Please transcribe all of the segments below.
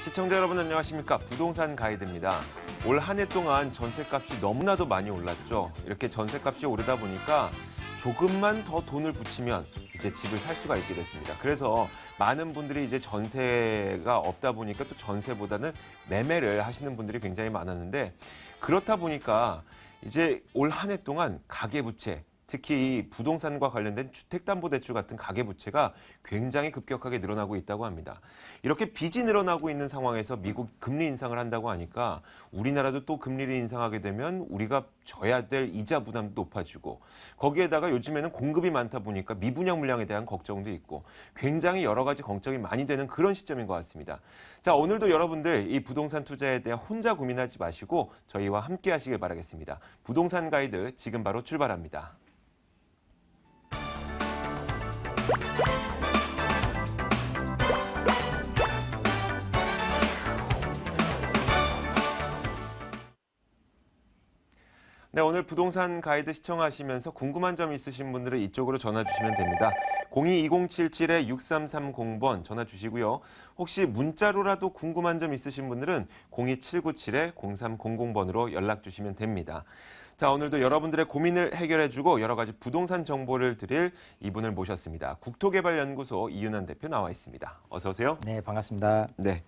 시청자 여러분 안녕하십니까? 부동산 가이드입니다. 올 한 해 동안 전셋값이 너무나도 많이 올랐죠. 이렇게 전셋값이 오르다 보니까 조금만 더 돈을 붙이면 이제 집을 살 수가 있게 됐습니다. 그래서 많은 분들이 이제 전세가 없다 보니까 또 전세보다는 매매를 하시는 분들이 굉장히 많았는데, 그렇다 보니까 이제 올 한 해 동안 가계부채, 특히 이 부동산과 관련된 주택담보대출 같은 가계부채가 굉장히 급격하게 늘어나고 있다고 합니다. 이렇게 빚이 늘어나고 있는 상황에서 미국 금리 인상을 한다고 하니까 우리나라도 또 금리를 인상하게 되면 우리가 져야 될 이자 부담도 높아지고, 거기에다가 요즘에는 공급이 많다 보니까 미분양 물량에 대한 걱정도 있고 굉장히 여러 가지 걱정이 많이 되는 그런 시점인 것 같습니다. 자, 오늘도 여러분들 이 부동산 투자에 대한 혼자 고민하지 마시고 저희와 함께 하시길 바라겠습니다. 부동산 가이드 지금 바로 출발합니다. 네, 오늘 부동산 가이드 시청하시면서 궁금한 점 있으신 분들은 이쪽으로 전화 주시면 됩니다. 02-2077-6330번 전화 주시고요. 혹시 문자로라도 궁금한 점 있으신 분들은 02797-0300번으로 연락 주시면 됩니다. 자, 오늘도 여러분들의 고민을 해결해주고 여러 가지 부동산 정보를 드릴 이분을 모셨습니다. 국토개발연구소 이윤환 대표 나와 있습니다. 어서 오세요. 네, 반갑습니다. 네.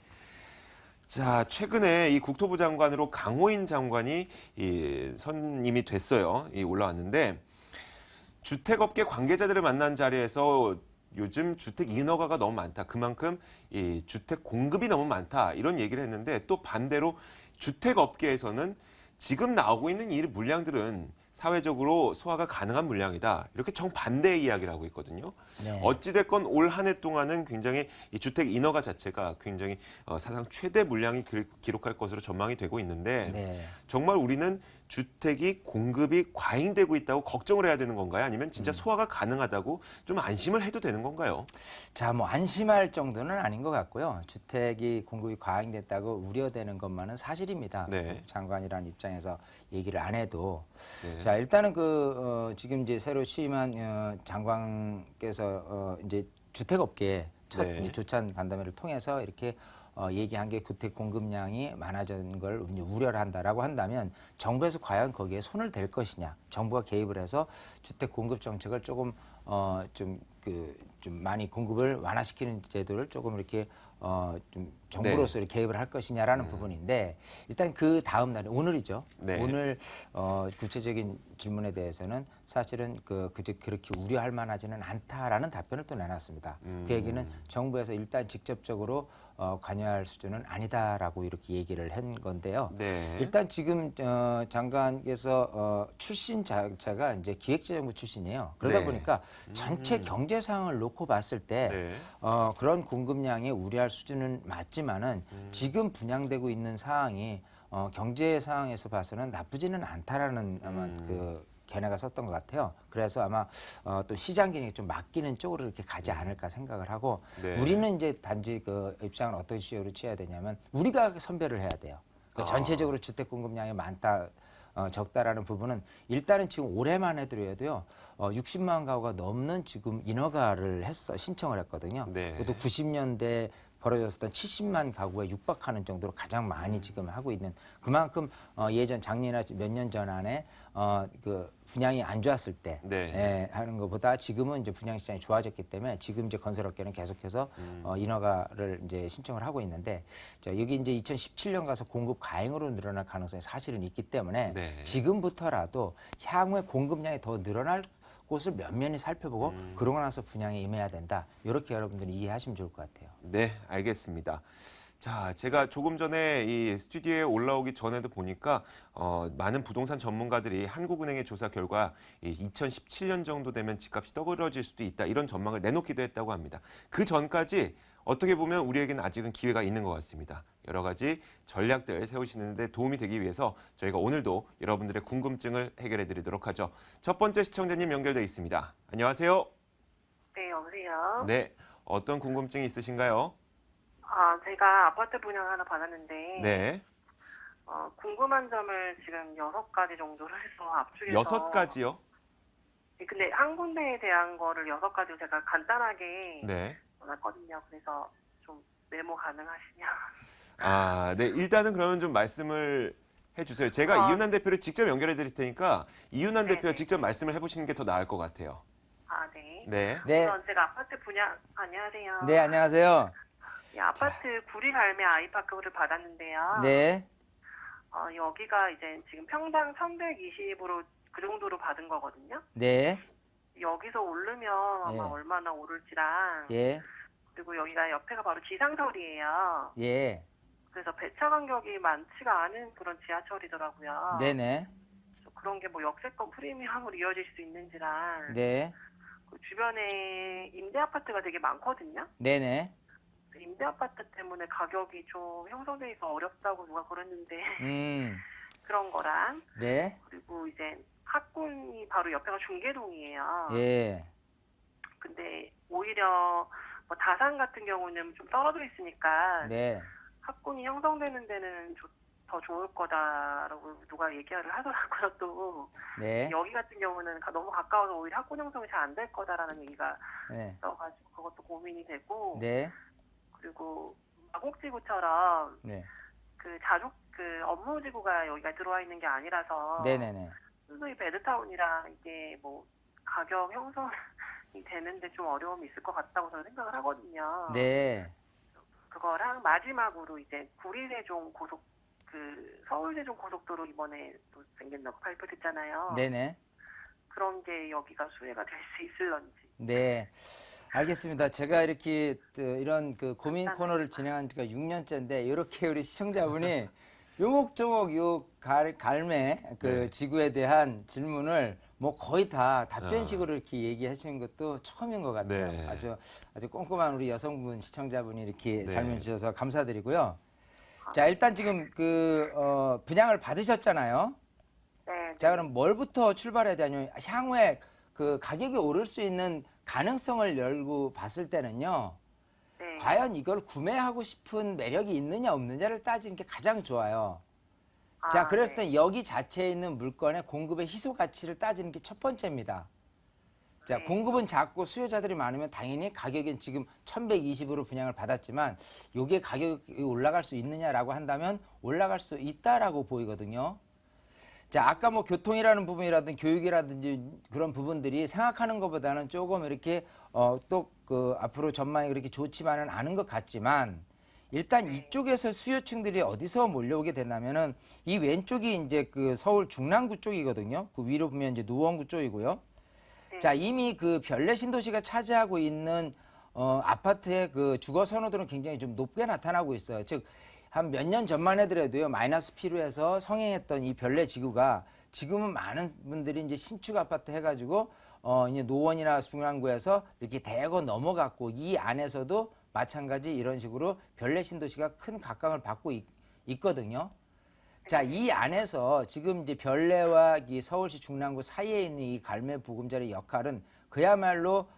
자, 최근에 이 국토부 장관으로 강호인 장관이 선임이 됐어요. 올라왔는데, 주택업계 관계자들을 만난 자리에서 요즘 주택 인허가가 너무 많다. 그만큼 이 주택 공급이 너무 많다. 이런 얘기를 했는데, 또 반대로 주택업계에서는 지금 나오고 있는 이 물량들은 사회적으로 소화가 가능한 물량이다. 이렇게 정반대의 이야기를 하고 있거든요. 네. 어찌됐건 올 한 해 동안은 굉장히 이 주택 인허가 자체가 굉장히 사상 최대 물량이 기록할 것으로 전망이 되고 있는데, 네. 정말 우리는 주택이 공급이 과잉되고 있다고 걱정을 해야 되는 건가요? 아니면 진짜 소화가 가능하다고 좀 안심을 해도 되는 건가요? 자, 뭐 안심할 정도는 아닌 것 같고요. 주택이 공급이 과잉됐다고 우려되는 것만은 사실입니다. 네. 장관이라는 입장에서 얘기를 안 해도. 네. 자, 일단은 지금 이제 새로 취임한 장관께서 이제 주택업계 첫 네. 이제 조찬 간담회를 통해서 이렇게 얘기한 게 주택 공급량이 많아지는 걸 이제 우려를 한다라고 한다면, 정부에서 과연 거기에 손을 댈 것이냐, 정부가 개입을 해서 주택 공급 정책을 조금 좀 많이 공급을 완화시키는 제도를 조금 이렇게 좀 정부로서 이렇게 개입을 할 것이냐라는 부분인데, 일단 그 다음 날에 오늘이죠. 네. 오늘 구체적인 질문에 대해서는 사실은 그렇게 우려할 만하지는 않다라는 답변을 또 내놨습니다. 그 얘기는 정부에서 일단 직접적으로 관여할 수준은 아니다라고 이렇게 얘기를 한 건데요. 네. 일단 지금 장관께서 출신 자체가 이제 기획재정부 출신이에요. 그러다 네. 보니까 전체 경제 상황을 놓고 봤을 때 네. 그런 공급량에 우려할 수준은 맞지만은 지금 분양되고 있는 상황이 경제 상황에서 봐서는 나쁘지는 않다라는 아마 견해가 썼던 것 같아요. 그래서 아마 또 시장 기능이 좀 맡기는 쪽으로 이렇게 가지 않을까 생각을 하고, 네. 우리는 이제 단지 입장을 어떤 식으로 취해야 되냐면, 우리가 선별을 해야 돼요. 전체적으로 주택 공급량이 많다, 적다라는 부분은 일단은 지금 올해만 해도요, 60만 가구가 넘는 지금 인허가를 신청을 했거든요. 네. 그것도 90년대 벌어졌었던 70만 가구에 육박하는 정도로 가장 많이 지금 하고 있는, 그만큼 예전 작년이나 몇 년 전 안에 분양이 안 좋았을 때 네. 하는 것보다 지금은 이제 분양 시장이 좋아졌기 때문에 지금 이제 건설업계는 계속해서 인허가를 이제 신청을 하고 있는데, 자, 여기 이제 2017년 가서 공급 과잉으로 늘어날 가능성이 사실은 있기 때문에 네. 지금부터라도 향후에 공급량이 더 늘어날 곳을 면면히 살펴보고 그러고 나서 분양에 임해야 된다. 이렇게 여러분들이 이해하시면 좋을 것 같아요. 네, 알겠습니다. 자, 제가 조금 전에 이 스튜디오에 올라오기 전에도 보니까 많은 부동산 전문가들이 한국은행의 조사 결과 2017년 정도 되면 집값이 떨어질 수도 있다, 이런 전망을 내놓기도 했다고 합니다. 그 전까지 어떻게 보면 우리에게는 아직은 기회가 있는 것 같습니다. 여러 가지 전략들 세우시는 데 도움이 되기 위해서 저희가 오늘도 여러분들의 궁금증을 해결해 드리도록 하죠. 첫 번째 시청자님 연결돼 있습니다. 안녕하세요. 네, 여보세요? 네, 어떤 궁금증이 있으신가요? 제가 아파트 분양 하나 받았는데, 네, 궁금한 점을 지금 6가지 정도를 해서 압축해서. 6가지요? 근데 한 군데에 대한 거를 6가지로 제가 간단하게 네. 받았거든요. 그래서 좀 메모 가능하시냐? 아, 네. 일단은 그러면 좀 말씀을 해주세요. 제가 이윤환 대표를 직접 연결해 드릴 테니까 이윤환 네, 대표가 네. 직접 말씀을 해보시는 게 더 나을 것 같아요. 아, 네. 네. 네, 우선 제가 아파트 분양, 안녕하세요. 네, 안녕하세요. 예, 아파트 구리 갈매 아이파크를 받았는데요. 네, 여기가 이제 지금 평당 1,120으로 그 정도로 받은 거거든요. 네, 여기서 오르면 예. 아마 얼마나 오를지랑 예, 그리고 여기가 옆에가 바로 지상설이에요. 예, 그래서 배차 간격이 많지가 않은 그런 지하철이더라고요. 네네, 그래서 그런 게 뭐 역세권 프리미엄으로 이어질 수 있는지랑 네, 그 주변에 임대 아파트가 되게 많거든요. 네네, 임대 아파트 때문에 가격이 좀 형성되기가 어렵다고 누가 그랬는데 그런 거랑 네, 그리고 이제 학군이 바로 옆에가 중계동이에요. 예, 근데 오히려 뭐 다산 같은 경우는 좀 떨어져 있으니까 네, 학군이 형성되는 데는 더 좋을 거다라고 누가 얘기를 하더라고요. 또 네, 여기 같은 경우는 너무 가까워서 오히려 학군 형성이 잘 안 될 거다라는 얘기가 네, 있어가지고 그것도 고민이 되고 네, 그리고 마곡지구처럼 네, 그 업무지구가 여기가 들어와 있는 게 아니라서 네네네, 수수이 베드타운이랑 이게 뭐 가격 형성이 되는데 좀 어려움이 있을 것 같다고 저는 생각을 하거든요. 네, 그거랑 마지막으로 이제 구리세종 서울세종 고속도로 이번에 또 생긴다고 발표됐잖아요. 네네, 그런 게 여기가 수혜가 될 수 있을런지. 네. 알겠습니다. 제가 이렇게 이런 그 고민 코너를 진행한 지가 6년째인데 이렇게 우리 시청자분이 요목조목 요 갈매 그 네. 지구에 대한 질문을 뭐 거의 다 답변식으로 이렇게 얘기하시는 것도 처음인 것 같아요. 네. 아주 꼼꼼한 우리 여성분 시청자분이 이렇게 네. 질문 주셔서 감사드리고요. 자, 일단 지금 분양을 받으셨잖아요. 네. 자, 그럼 뭘부터 출발해야 되냐면 향후에 그 가격이 오를 수 있는 가능성을 열고 봤을 때는요. 네. 과연 이걸 구매하고 싶은 매력이 있느냐 없느냐를 따지는 게 가장 좋아요. 자, 그랬을 때 여기 자체에 있는 물건의 공급의 희소 가치를 따지는 게 첫 번째입니다. 자, 네. 공급은 작고 수요자들이 많으면 당연히 가격은 지금 1,120으로 분양을 받았지만 요게 가격이 올라갈 수 있느냐라고 한다면 올라갈 수 있다라고 보이거든요. 자, 아까 뭐 교통이라는 부분이라든지 교육이라든지 그런 부분들이 생각하는 것보다는 조금 이렇게 또 그 앞으로 전망이 그렇게 좋지만은 않은 것 같지만 일단 이쪽에서 수요층들이 어디서 몰려오게 된다면은 이 왼쪽이 이제 그 서울 중랑구 쪽이거든요. 그 위로 보면 이제 노원구 쪽이고요. 자, 이미 그 별내 신도시가 차지하고 있는 아파트의 그 주거 선호도는 굉장히 좀 높게 나타나고 있어요. 즉 한 몇 년 전만 해더라도요, 마이너스 P로해서 성행했던 이 별내 지구가 지금은 많은 분들이 이제 신축 아파트 해가지고 이제 노원이나 중랑구에서 이렇게 대거 넘어갔고 이 안에서도 마찬가지 이런 식으로 별내 신도시가 큰 각광을 받고 있거든요. 자, 이 안에서 지금 이제 별내와 이 서울시 중랑구 사이에 있는 이 갈매 보금자리 역할은 그야말로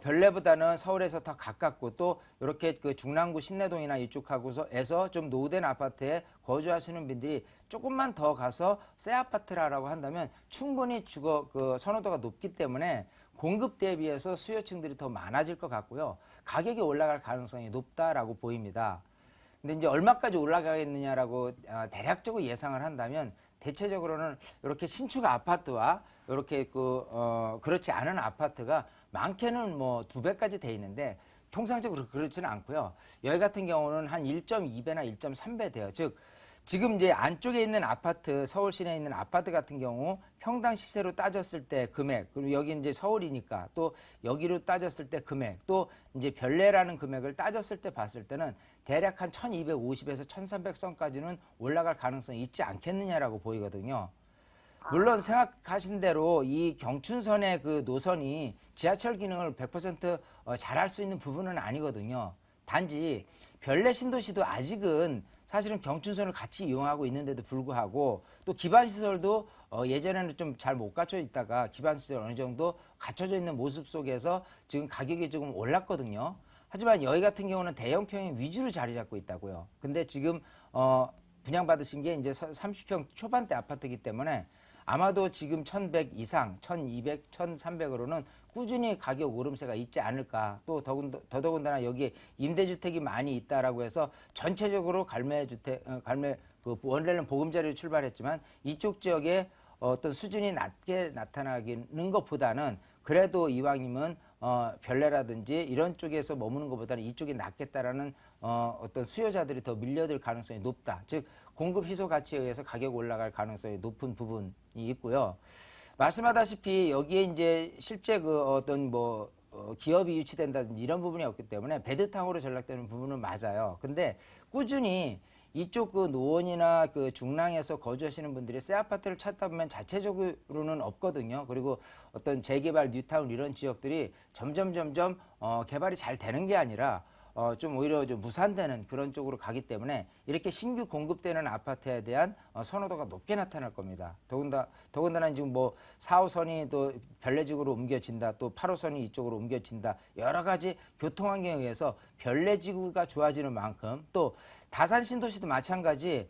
별내보다는 서울에서 더 가깝고 또 이렇게 그 중랑구 신내동이나 이쪽하고서에서 좀 노후된 아파트에 거주하시는 분들이 조금만 더 가서 새 아파트라고 한다면 충분히 그 선호도가 높기 때문에 공급 대비해서 수요층들이 더 많아질 것 같고요. 가격이 올라갈 가능성이 높다라고 보입니다. 근데 이제 얼마까지 올라가겠느냐라고 대략적으로 예상을 한다면 대체적으로는 이렇게 신축 아파트와 이렇게 그렇지 않은 아파트가 많게는 뭐 2배까지 돼 있는데 통상적으로 그렇지는 않고요. 여기 같은 경우는 한 1.2배나 1.3배 돼요. 즉 지금 이제 안쪽에 있는 아파트, 서울 시내에 있는 아파트 같은 경우 평당 시세로 따졌을 때 금액, 그리고 여기 이제 서울이니까 또 여기로 따졌을 때 금액, 또 이제 별내라는 금액을 따졌을 때 봤을 때는 대략 한 1250에서 1300선까지는 올라갈 가능성이 있지 않겠느냐라고 보이거든요. 물론 생각하신 대로 이 경춘선의 그 노선이 지하철 기능을 100% 잘할 수 있는 부분은 아니거든요. 단지 별내 신도시도 아직은 사실은 경춘선을 같이 이용하고 있는데도 불구하고 또 기반시설도 예전에는 좀 잘 못 갖춰 있다가 기반시설 어느 정도 갖춰져 있는 모습 속에서 지금 가격이 조금 올랐거든요. 하지만 여기 같은 경우는 대형 평형 위주로 자리 잡고 있다고요. 근데 지금 분양받으신 게 이제 30평 초반대 아파트이기 때문에 아마도 지금 1100 이상, 1200, 1300으로는 꾸준히 가격 오름세가 있지 않을까. 또 더더군다나 여기에 임대주택이 많이 있다라고 해서 전체적으로 갈매 그 원래는 보금자리로 출발했지만 이쪽 지역에 어떤 수준이 낮게 나타나는 것보다는 그래도 이왕이면 별내라든지 이런 쪽에서 머무는 것보다는 이쪽이 낫겠다라는 어떤 수요자들이 더 밀려들 가능성이 높다. 즉 공급 희소 가치에 의해서 가격 올라갈 가능성이 높은 부분이 있고요. 말씀하다시피 여기에 이제 실제 그 어떤 기업이 유치된다든지 이런 부분이 없기 때문에 베드탕으로 전락되는 부분은 맞아요. 근데 꾸준히 이쪽 그 노원이나 그 중랑에서 거주하시는 분들이 새 아파트를 찾다 보면 자체적으로는 없거든요. 그리고 어떤 재개발, 뉴타운 이런 지역들이 점점 개발이 잘 되는 게 아니라 좀 오히려 좀 무산되는 그런 쪽으로 가기 때문에 이렇게 신규 공급되는 아파트에 대한 선호도가 높게 나타날 겁니다. 더군다나 지금 4호선이 또 별내지구로 옮겨진다, 또 8호선이 이쪽으로 옮겨진다, 여러 가지 교통 환경에 의해서 별내지구가 좋아지는 만큼 또 다산 신도시도 마찬가지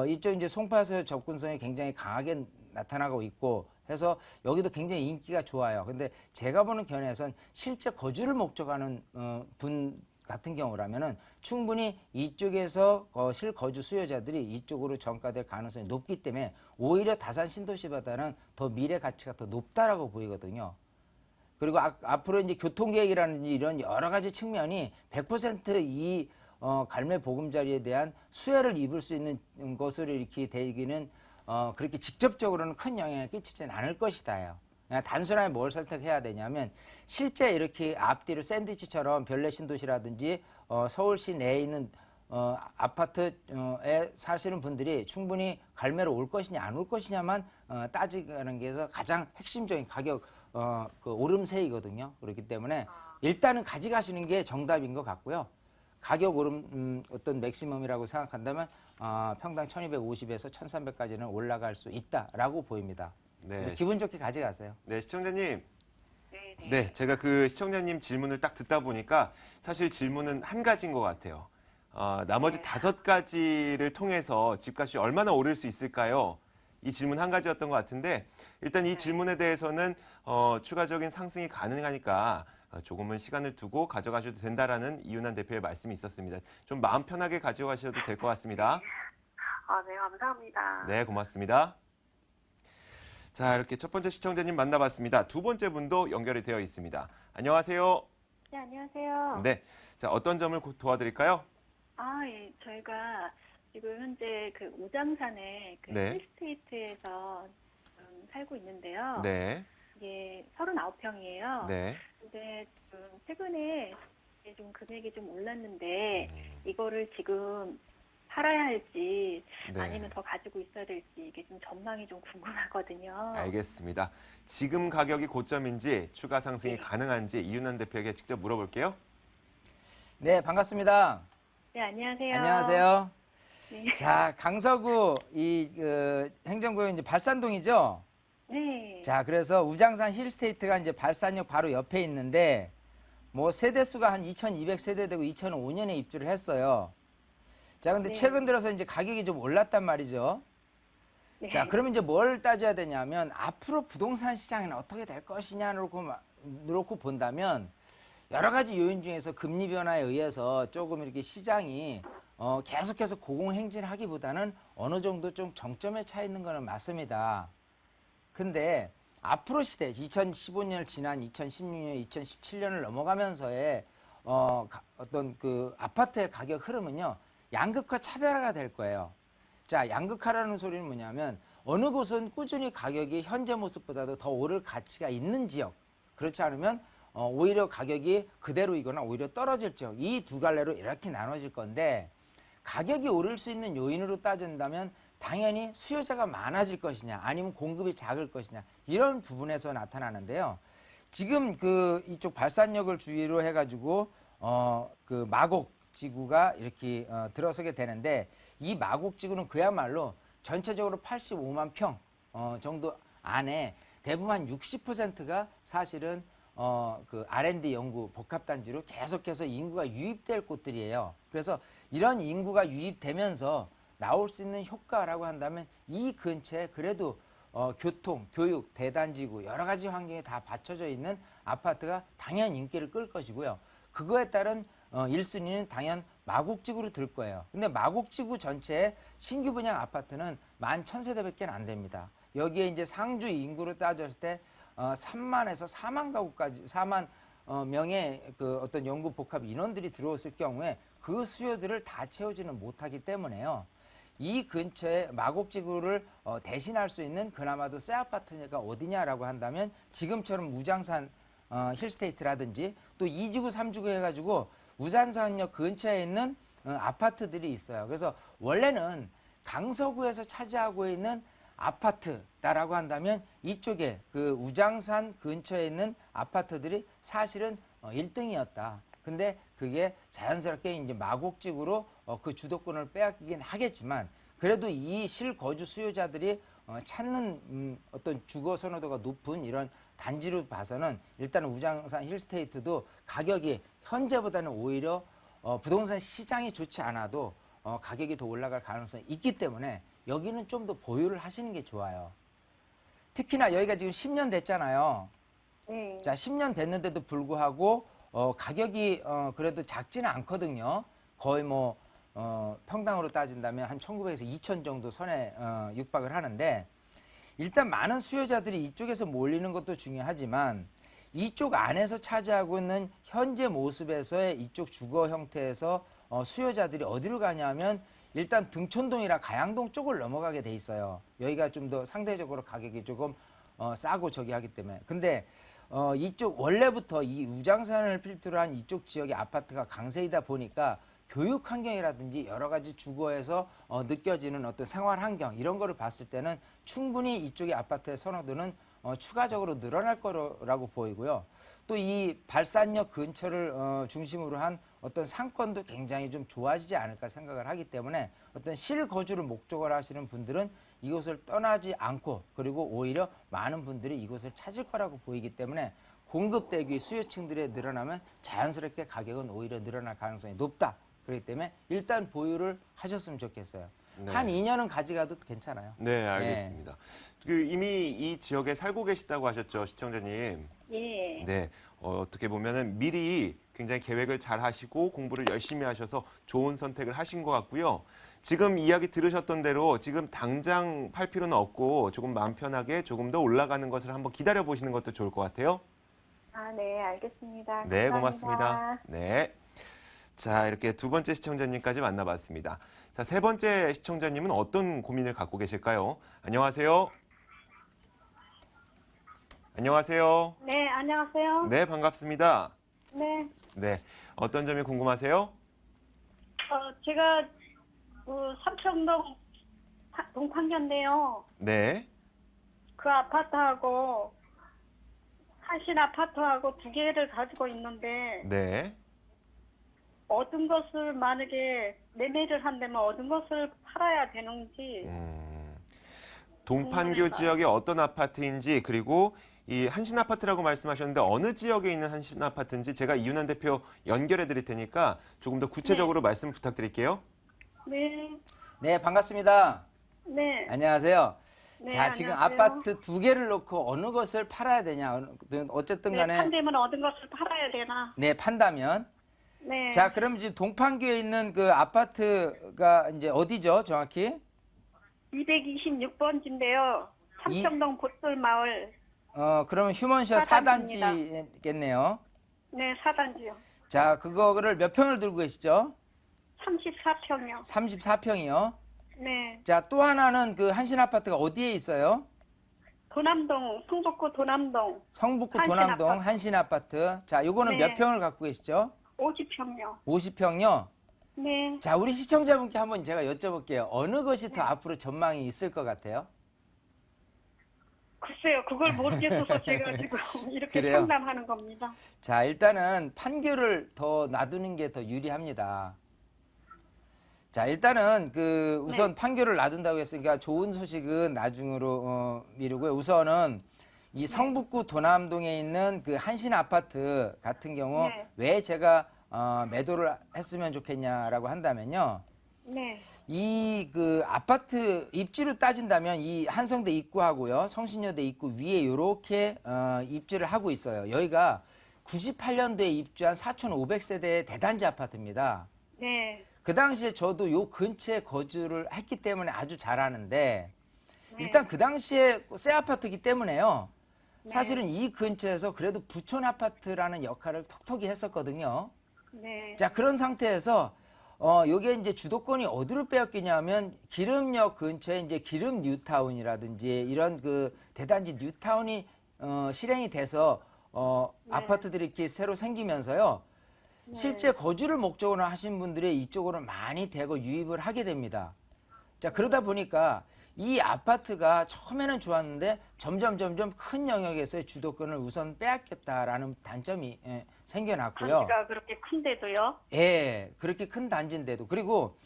이쪽 이제 송파에서 접근성이 굉장히 강하게 나타나고 있고 해서 여기도 굉장히 인기가 좋아요. 근데 제가 보는 견해에선 실제 거주를 목적하는 분 같은 경우라면은 충분히 이쪽에서 실거주 수요자들이 이쪽으로 전가될 가능성이 높기 때문에 오히려 다산 신도시보다는 더 미래 가치가 더 높다라고 보이거든요. 그리고 앞으로 이제 교통계획이라든지 이런 여러 가지 측면이 100% 갈매 보금자리에 대한 수혜를 입을 수 있는 것으로 이렇게 되기는 그렇게 직접적으로는 큰 영향을 끼치지는 않을 것이다요. 단순하게 뭘 선택해야 되냐면 실제 이렇게 앞뒤로 샌드위치처럼 별내 신도시라든지 서울시 내에 있는 아파트에 사시는 분들이 충분히 갈매로 올 것이냐 안 올 것이냐만 따지는 게 가장 핵심적인 가격 그 오름세이거든요. 그렇기 때문에 일단은 가져가시는 게 정답인 것 같고요. 가격 오름 어떤 맥시멈이라고 생각한다면 평당 1250에서 1300까지는 올라갈 수 있다라고 보입니다. 네. 그래서 기분 좋게 가져가세요. 네, 시청자님. 네. 네, 제가 그 시청자님 질문을 딱 듣다 보니까 사실 질문은 한 가지인 것 같아요. 나머지 네. 5가지를 통해서 집값이 얼마나 오를 수 있을까요? 이 질문 한 가지였던 것 같은데 일단 이 질문에 대해서는 추가적인 상승이 가능하니까 조금은 시간을 두고 가져가셔도 된다라는 이윤환 대표의 말씀이 있었습니다. 좀 마음 편하게 가져가셔도 될 것 같습니다. 네, 감사합니다. 네, 고맙습니다. 자, 이렇게 첫 번째 시청자님 만나봤습니다. 두 번째 분도 연결이 되어 있습니다. 안녕하세요. 네, 안녕하세요. 네, 자 어떤 점을 도와드릴까요? 예, 저희가 지금 현재 그 우장산의 그 네. 힐스테이트에서 살고 있는데요. 네, 이게 39평이에요. 네. 근데 지금 최근에 이게 좀 금액이 좀 올랐는데 이거를 지금 팔아야 할지 네. 아니면 더 가지고 있어야 될지 이게 좀 전망이 좀 궁금하거든요. 알겠습니다. 지금 가격이 고점인지 추가 상승이 네. 가능한지 이윤환 대표에게 직접 물어볼게요. 네, 반갑습니다. 네, 안녕하세요. 안녕하세요. 네. 자, 강서구 행정구역 이제 발산동이죠. 네. 자, 그래서 우장산 힐스테이트가 이제 발산역 바로 옆에 있는데 세대 수가 한 2,200세대 되고 2005년에 입주를 했어요. 자, 근데 네. 최근 들어서 이제 가격이 좀 올랐단 말이죠. 네. 자, 그러면 이제 뭘 따져야 되냐면 앞으로 부동산 시장은 어떻게 될 것이냐 놓고 본다면 여러 가지 요인 중에서 금리 변화에 의해서 조금 이렇게 시장이 계속해서 고공행진하기보다는 어느 정도 좀 정점에 차 있는 거는 맞습니다. 근데 앞으로 시대 2015년을 지난 2016년, 2017년을 넘어가면서의 어떤 그 아파트의 가격 흐름은요. 양극화 차별화가 될 거예요. 자, 양극화라는 소리는 뭐냐면 어느 곳은 꾸준히 가격이 현재 모습보다도 더 오를 가치가 있는 지역, 그렇지 않으면 오히려 가격이 그대로이거나 오히려 떨어질 지역, 이 두 갈래로 이렇게 나눠질 건데 가격이 오를 수 있는 요인으로 따진다면 당연히 수요자가 많아질 것이냐 아니면 공급이 작을 것이냐 이런 부분에서 나타나는데요. 지금 이쪽 발산역을 주위로 해가지고 그 마곡지구가 이렇게 들어서게 되는데 이 마곡지구는 그야말로 전체적으로 85만 평 정도 안에 대부분 한 60%가 사실은 그 R&D 연구 복합단지로 계속해서 인구가 유입될 곳들이에요. 그래서 이런 인구가 유입되면서 나올 수 있는 효과라고 한다면 이 근처에 그래도 교통, 교육, 대단지구 여러 가지 환경이 다 받쳐져 있는 아파트가 당연 인기를 끌 것이고요. 그거에 따른 1순위는 당연 마곡지구로 들 거예요. 근데 마곡지구 전체의 신규 분양 아파트는 11,000세대밖에 안 됩니다. 여기에 이제 상주 인구로 따졌을 때 3만에서 4만 가구까지 4만 명의 그 어떤 연구 복합 인원들이 들어왔을 경우에 그 수요들을 다 채우지는 못하기 때문에요. 이 근처에 마곡지구를 대신할 수 있는 그나마도 새 아파트가 어디냐라고 한다면 지금처럼 우장산 힐스테이트라든지 또 2지구, 3지구 해가지고 우장산역 근처에 있는 아파트들이 있어요. 그래서 원래는 강서구에서 차지하고 있는 아파트다라고 한다면 이쪽에 그 우장산 근처에 있는 아파트들이 사실은 1등이었다. 근데 그게 자연스럽게 이제 마곡지구로 그 주도권을 빼앗기긴 하겠지만 그래도 이 실거주 수요자들이 찾는 어떤 주거 선호도가 높은 이런 단지로 봐서는 일단 우장산 힐스테이트도 가격이 현재보다는 오히려 부동산 시장이 좋지 않아도 가격이 더 올라갈 가능성이 있기 때문에 여기는 좀 더 보유를 하시는 게 좋아요. 특히나 여기가 지금 10년 됐잖아요. 네. 자, 10년 됐는데도 불구하고 가격이 그래도 작지는 않거든요. 거의 뭐 평당으로 따진다면 한 1,900에서 2,000 정도 선에 육박을 하는데 일단 많은 수요자들이 이쪽에서 몰리는 것도 중요하지만 이쪽 안에서 차지하고 있는 현재 모습에서의 이쪽 주거 형태에서 수요자들이 어디로 가냐면 일단 등촌동이라 가양동 쪽을 넘어가게 돼 있어요. 여기가 좀 더 상대적으로 가격이 조금 싸고 저기 하기 때문에. 근데 이쪽 원래부터 이 우장산을 필두로 한 이쪽 지역의 아파트가 강세이다 보니까 교육 환경이라든지 여러 가지 주거에서 느껴지는 어떤 생활 환경 이런 거를 봤을 때는 충분히 이쪽의 아파트의 선호도는 추가적으로 늘어날 거라고 보이고요. 또 이 발산역 근처를 중심으로 한 어떤 상권도 굉장히 좀 좋아지지 않을까 생각을 하기 때문에 어떤 실거주를 목적으로 하시는 분들은 이곳을 떠나지 않고 그리고 오히려 많은 분들이 이곳을 찾을 거라고 보이기 때문에 공급 대기 수요층들이 늘어나면 자연스럽게 가격은 오히려 늘어날 가능성이 높다. 그렇기 때문에 일단 보유를 하셨으면 좋겠어요. 네. 한 2년은 가져가도 괜찮아요. 네, 알겠습니다. 그 이미 이 지역에 살고 계시다고 하셨죠, 시청자님. 예. 네, 어떻게 보면은 미리 굉장히 계획을 잘 하시고 공부를 열심히 하셔서 좋은 선택을 하신 것 같고요. 지금 이야기 들으셨던 대로 지금 당장 팔 필요는 없고 조금 마음 편하게 조금 더 올라가는 것을 한번 기다려 보시는 것도 좋을 것 같아요. 아, 네, 알겠습니다. 네, 감사합니다. 고맙습니다. 네. 자, 이렇게 두 번째 시청자님까지 만나봤습니다. 자, 세 번째 시청자님은 어떤 고민을 갖고 계실까요? 안녕하세요. 안녕하세요. 네, 안녕하세요. 네, 반갑습니다. 네, 네, 어떤 점이 궁금하세요? 제가 삼청동 동판교인데요. 네, 그 아파트하고 한신 아파트하고 두 개를 가지고 있는데 네. 얻은 것을 만약에 매매를 한다면 얻은 것을 팔아야 되는지 동판교 궁금해요. 지역의 어떤 아파트인지 그리고 이 한신 아파트라고 말씀하셨는데 어느 지역에 있는 한신 아파트인지 제가 이윤환 대표 연결해 드릴 테니까 조금 더 구체적으로 말씀 부탁드릴게요. 네, 네, 반갑습니다. 네, 안녕하세요. 네, 자, 지금 안녕하세요. 아파트 두 개를 놓고 어느 것을 팔아야 되냐. 어쨌든 네, 간에 판되면 얻은 것을 팔아야 되나? 네, 판다면. 네, 자, 그럼 지금 동판교에 있는 그 아파트가 이제 어디죠, 정확히? 226번지인데요. 삼청동 보솔마을. 그러면 휴먼시어 사단지입니다. 4단지겠네요. 네, 4단지요. 자, 그거를 몇 평을 들고 계시죠? 34평이요. 34평이요. 네, 자, 또 하나는 그 한신 아파트가 어디에 있어요? 도남동, 성북구 도남동 성북구 한신 도남동 아파트. 한신 아파트. 자, 요거는 네. 몇 평을 갖고 계시죠? 50평요. 50평요. 네, 자, 우리 시청자분께 한번 제가 여쭤볼게요. 어느 것이 네. 더 앞으로 전망이 있을 것 같아요? 글쎄요, 그걸 모르겠어서 제가 지금 이렇게 그래요? 상담하는 겁니다. 자, 일단은 판교를 더 놔두는 게 더 유리합니다. 자, 일단은 그 우선 판교를 놔둔다고 했으니까 좋은 소식은 나중으로 미루고요. 우선은 이 성북구 도남동에 있는 그 한신 아파트 같은 경우 네. 왜 제가 매도를 했으면 좋겠냐라고 한다면요. 네. 이 그 아파트 입지로 따진다면 이 한성대 입구하고요, 성신여대 입구 위에 이렇게 입지를 하고 있어요. 여기가 98년도에 입주한 4,500세대의 대단지 아파트입니다. 네. 그 당시에 저도 요 근처에 거주를 했기 때문에 아주 잘 아는데, 네. 일단 그 당시에 새 아파트이기 때문에요. 네. 사실은 이 근처에서 그래도 부촌 아파트라는 역할을 톡톡히 했었거든요. 네. 자, 그런 상태에서 요게 이제 주도권이 어디로 빼앗기냐면 기름역 근처에 이제 기름 뉴타운이라든지 이런 그 대단지 뉴타운이 실행이 돼서 네. 아파트들이 이렇게 새로 생기면서요. 네. 실제 거주를 목적으로 하신 분들이 이쪽으로 많이 대거 유입을 하게 됩니다. 자, 그러다 보니까 이 아파트가 처음에는 좋았는데 점점 큰 영역에서의 주도권을 우선 빼앗겼다라는 단점이 생겨났고요. 단지가 그렇게 큰데도요? 예, 그렇게 큰 단지인데도. 그리고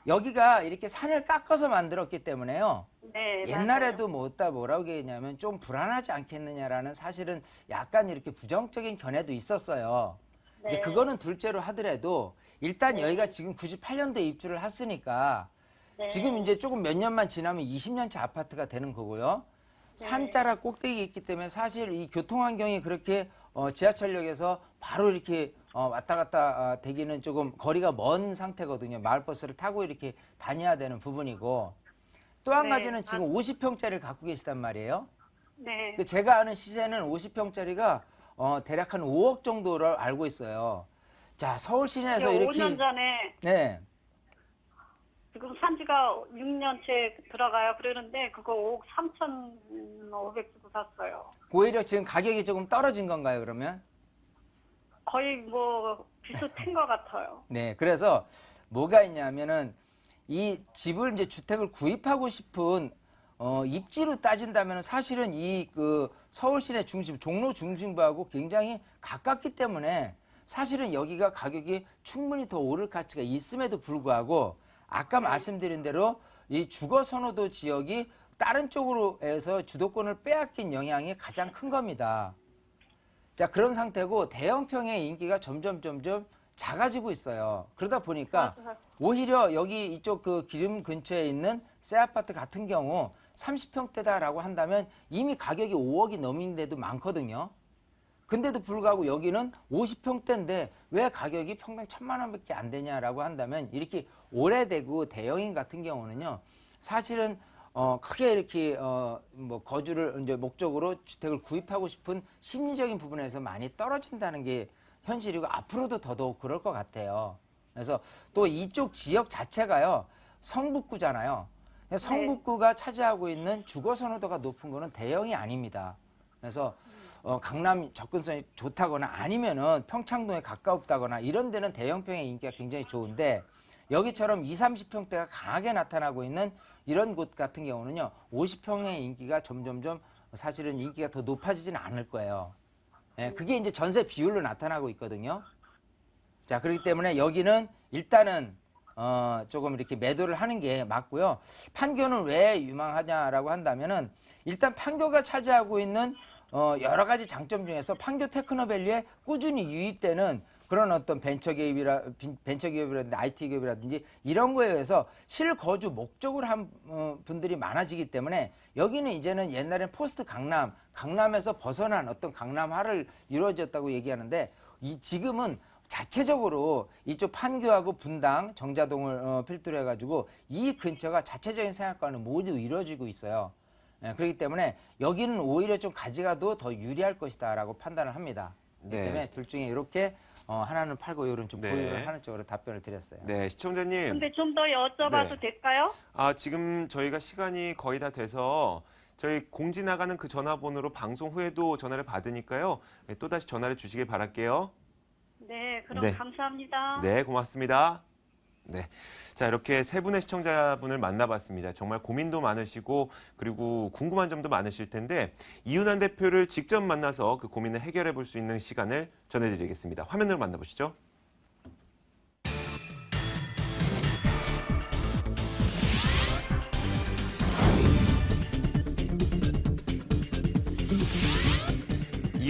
여기가 이렇게 산을 깎아서 만들었기 때문에요. 네. 옛날에도 뭐라고 얘기했냐면 좀 불안하지 않겠느냐라는 사실은 약간 이렇게 부정적인 견해도 있었어요. 네. 이제 그거는 둘째로 하더라도 일단 네. 여기가 지금 98년도에 입주를 했으니까 네. 지금 이제 조금 몇 년만 지나면 20년차 아파트가 되는 거고요. 네. 산자락 꼭대기에 있기 때문에 사실 이 교통 환경이 그렇게 지하철역에서 바로 이렇게 왔다 갔다 되기는 조금 거리가 먼 상태거든요. 마을버스를 타고 이렇게 다녀야 되는 부분이고, 또 한 네. 가지는 지금 50평짜리를 갖고 계시단 말이에요. 네. 그 제가 아는 시세는 50평짜리가 대략 한 5억 정도를 알고 있어요. 자, 서울 시내에서 이렇게 5년 전에 네. 지금 산지가 6년째 들어가요. 그러는데 그거 5억 3,500 주고 샀어요. 오히려 지금 가격이 조금 떨어진 건가요, 그러면? 거의 뭐 비슷한 것 같아요. 네, 그래서 뭐가 있냐면은 이 집을 이제 주택을 구입하고 싶은 입지로 따진다면 사실은 이 그 서울 시내 중심, 종로 중심부하고 굉장히 가깝기 때문에 사실은 여기가 가격이 충분히 더 오를 가치가 있음에도 불구하고 아까 말씀드린 대로 이 주거 선호도 지역이 다른 쪽으로 해서 주도권을 빼앗긴 영향이 가장 큰 겁니다. 자, 그런 상태고 대형평의 인기가 점점 작아지고 있어요. 그러다 보니까 오히려 여기 이쪽 그 기름 근처에 있는 새 아파트 같은 경우 30평대다라고 한다면 이미 가격이 5억이 넘는 데도 많거든요. 근데도 불구하고 여기는 50평대인데 왜 가격이 평당 1,000만 원밖에 안 되냐라고 한다면, 이렇게 오래되고 대형인 같은 경우는요, 사실은 크게 이렇게 뭐 거주를 이제 목적으로 주택을 구입하고 싶은 심리적인 부분에서 많이 떨어진다는 게 현실이고 앞으로도 더더욱 그럴 것 같아요. 그래서 또 이쪽 지역 자체가요, 성북구잖아요. 성북구가 차지하고 있는 주거 선호도가 높은 거는 대형이 아닙니다. 그래서 강남 접근성이 좋다거나 아니면은 평창동에 가깝다거나 이런 데는 대형평의 인기가 굉장히 좋은데, 여기처럼 20, 30평대가 강하게 나타나고 있는 이런 곳 같은 경우는요, 50평의 인기가 점점점 사실은 인기가 더 높아지지는 않을 거예요. 예, 그게 이제 전세 비율로 나타나고 있거든요. 자, 그렇기 때문에 여기는 일단은 조금 이렇게 매도를 하는 게 맞고요. 판교는 왜 유망하냐라고 한다면은 일단 판교가 차지하고 있는 여러 가지 장점 중에서 판교 테크노밸리에 꾸준히 유입되는 그런 어떤 벤처기업이라든지 IT 기업이라든지 이런 거에 의해서 실거주 목적으로 한 분들이 많아지기 때문에 여기는 이제는 옛날엔 포스트 강남에서 벗어난 어떤 강남화를 이루어졌다고 얘기하는데, 지금은 자체적으로 이쪽 판교하고 분당, 정자동을 필두로 해가지고 이 근처가 자체적인 생활권을 모두 이루어지고 있어요. 예, 그렇기 때문에 여기는 오히려 좀 가져가도 더 유리할 것이다라고 판단을 합니다. 그렇기 네. 때문에 둘 중에 이렇게 하나는 팔고 요런 좀 네. 보유를 하는 쪽으로 답변을 드렸어요. 네, 시청자님. 근데 좀 더 여쭤봐도 네. 될까요? 지금 저희가 시간이 거의 다 돼서 저희 공지 나가는 그 전화번호로 방송 후에도 전화를 받으니까요. 네, 또다시 전화를 주시길 바랄게요. 네, 그럼 네. 감사합니다. 네, 고맙습니다. 네. 자, 이렇게 세 분의 시청자분을 만나봤습니다. 정말 고민도 많으시고 그리고 궁금한 점도 많으실 텐데 이윤환 대표를 직접 만나서 그 고민을 해결해 볼 수 있는 시간을 전해드리겠습니다. 화면으로 만나보시죠.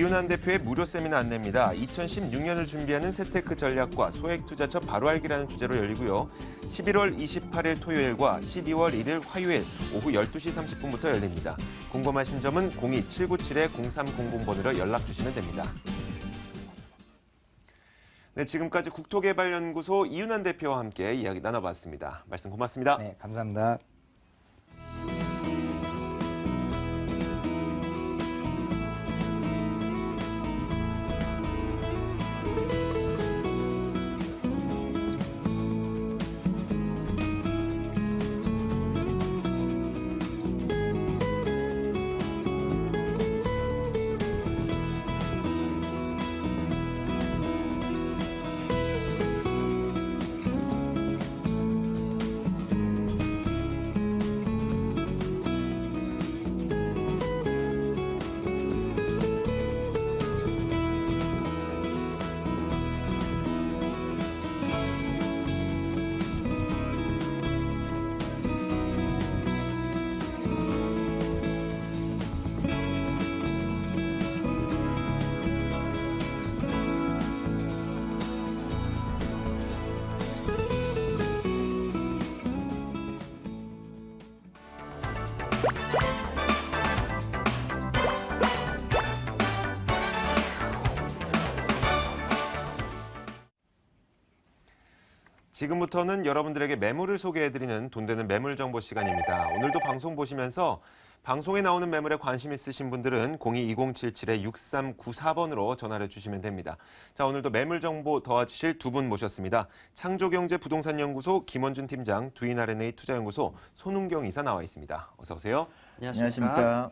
이윤환 대표의 무료 세미나 안내입니다. 2016년을 준비하는 세테크 전략과 소액 투자처 바로 알기라는 주제로 열리고요. 11월 28일 토요일과 12월 1일 화요일 오후 12시 30분부터 열립니다. 궁금하신 점은 02797-0300번으로 연락 주시면 됩니다. 네, 지금까지 국토개발연구소 이윤환 대표와 함께 이야기 나눠봤습니다. 말씀 고맙습니다. 네, 감사합니다. 지금부터는 여러분들에게 매물을 소개해드리는 돈 되는 매물 정보 시간입니다. 오늘도 방송 보시면서 방송에 나오는 매물에 관심 있으신 분들은 02-2077-6394번으로 전화를 주시면 됩니다. 자, 오늘도 매물 정보 도와주실 두 분 모셨습니다. 창조경제부동산연구소 김원준 팀장, 두인 R&A 투자연구소 손은경 이사 나와 있습니다. 어서 오세요. 안녕하십니까.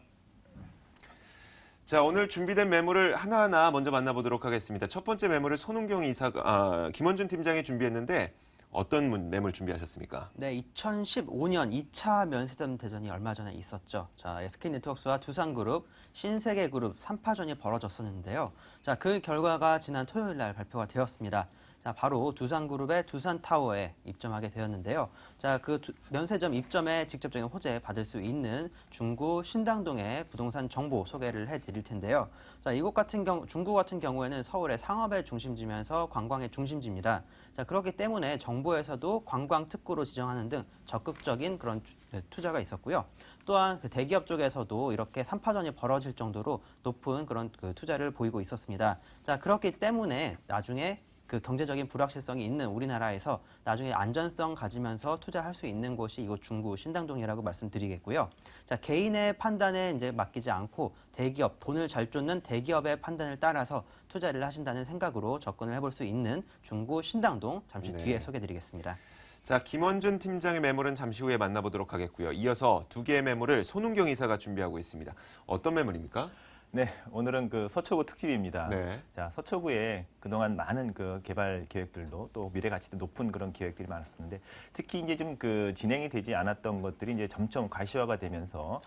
자, 오늘 준비된 매물을 하나하나 먼저 만나보도록 하겠습니다. 첫 번째 매물을 손은경 이사가, 김원준 팀장이 준비했는데 어떤 매물 준비하셨습니까? 네, 2015년 2차 면세점 대전이 얼마 전에 있었죠. 자, SK네트워크스와 두산그룹, 신세계그룹 3파전이 벌어졌었는데요. 자, 그 결과가 지난 토요일 날 발표가 되었습니다. 자, 바로 두산그룹의 두산타워에 입점하게 되었는데요. 자, 그 면세점 입점에 직접적인 호재 받을 수 있는 중구 신당동의 부동산 정보 소개를 해드릴 텐데요. 자, 이곳 같은 중구 같은 경우에는 서울의 상업의 중심지면서 관광의 중심지입니다. 자, 그렇기 때문에 정부에서도 관광 특구로 지정하는 등 적극적인 그런 투자가 있었고요. 또한 그 대기업 쪽에서도 이렇게 3파전이 벌어질 정도로 높은 그런 그 투자를 보이고 있었습니다. 자, 그렇기 때문에 나중에 그 경제적인 불확실성이 있는 우리나라에서 나중에 안전성 가지면서 투자할 수 있는 곳이 이곳 중구 신당동이라고 말씀드리겠고요. 자, 개인의 판단에 이제 맡기지 않고 대기업, 돈을 잘 쫓는 대기업의 판단을 따라서 투자를 하신다는 생각으로 접근을 해볼 수 있는 중구 신당동 잠시 뒤에 소개해드리겠습니다. 자, 김원준 팀장의 매물은 잠시 후에 만나보도록 하겠고요. 이어서 두 개의 매물을 손은경 이사가 준비하고 있습니다. 어떤 매물입니까? 네, 오늘은 그 서초구 특집입니다. 네. 자, 서초구에 그동안 많은 그 개발 계획들도 또 미래 가치도 높은 그런 계획들이 많았었는데 특히 이제 좀 그 진행이 되지 않았던 것들이 이제 점점 가시화가 되면서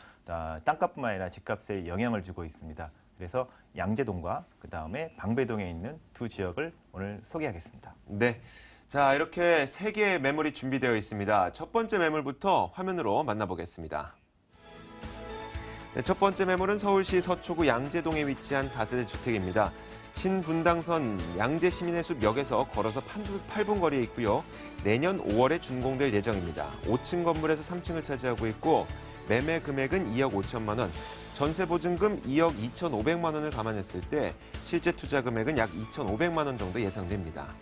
땅값뿐만 아니라 집값에 영향을 주고 있습니다. 그래서 양재동과 그 다음에 방배동에 있는 두 지역을 오늘 소개하겠습니다. 네. 자, 이렇게 세 개의 매물이 준비되어 있습니다. 첫 번째 매물부터 화면으로 만나보겠습니다. 네, 첫 번째 매물은 서울시 서초구 양재동에 위치한 다세대 주택입니다. 신분당선 양재시민해수역에서 걸어서 8분 거리에 있고요. 내년 5월에 준공될 예정입니다. 5층 건물에서 3층을 차지하고 있고 매매 금액은 2억 5천만 원, 전세 보증금 2억 2,500만 원을 감안했을 때 실제 투자 금액은 약 2,500만 원 정도 예상됩니다.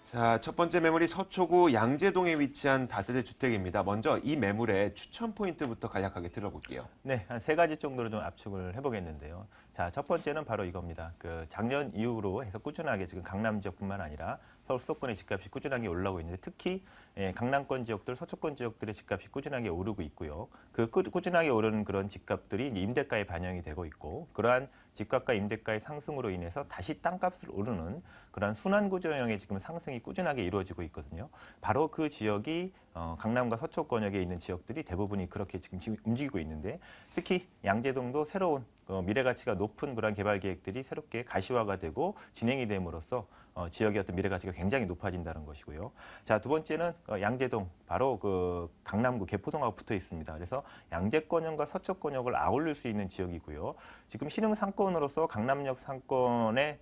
자, 첫 번째 매물이 서초구 양재동에 위치한 다세대 주택입니다. 먼저 이 매물의 추천 포인트부터 간략하게 들어볼게요. 네, 한 세 가지 정도로 좀 압축을 해보겠는데요. 자, 첫 번째는 바로 이겁니다. 그 작년 이후로 해서 꾸준하게 지금 강남 지역뿐만 아니라 서울 수도권의 집값이 꾸준하게 올라오고 있는데 특히 강남권 지역들, 서초권 지역들의 집값이 꾸준하게 오르고 있고요. 그 꾸준하게 오르는 그런 집값들이 이제 임대가에 반영이 되고 있고 그러한 집값과 임대가의 상승으로 인해서 다시 땅값을 오르는 그런 순환구조형의 지금 상승이 꾸준하게 이루어지고 있거든요. 바로 그 지역이 강남과 서초권역에 있는 지역들이 대부분이 그렇게 지금 움직이고 있는데 특히 양재동도 새로운 미래 가치가 높은 그런 개발 계획들이 새롭게 가시화가 되고 진행이 됨으로써 지역의 어떤 미래 가치가 굉장히 높아진다는 것이고요. 자, 두 번째는 양재동, 바로 그 강남구 개포동하고 붙어 있습니다. 그래서 양재권역과 서초권역을 아울릴 수 있는 지역이고요. 지금 신흥 상권으로서 강남역 상권의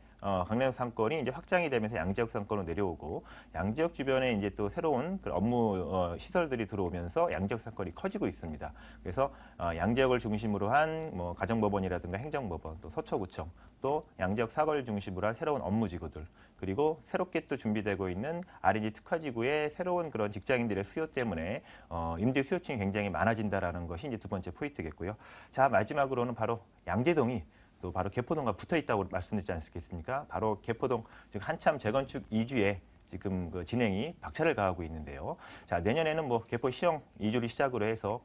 강남 상권이 이제 확장이 되면서 양지역 상권으로 내려오고 양지역 주변에 이제 또 새로운 그 업무 시설들이 들어오면서 양지역 상권이 커지고 있습니다. 그래서 양지역을 중심으로 한 뭐 가정법원이라든가 행정법원, 또 서초구청, 또 양지역 사거리를 중심으로 한 새로운 업무지구들, 그리고 새롭게 또 준비되고 있는 R&D 특화지구의 새로운 그런 직장인들의 수요 때문에 임대 수요층이 굉장히 많아진다라는 것이 이제 두 번째 포인트겠고요. 자, 마지막으로는 바로 양재동이 또 바로 개포동과 붙어 있다고 말씀드리지 않겠습니까? 바로 개포동 지금 한참 재건축 2주에 지금 그 진행이 박차를 가하고 있는데요. 자, 내년에는 뭐 개포 시형 2주를 시작으로 해서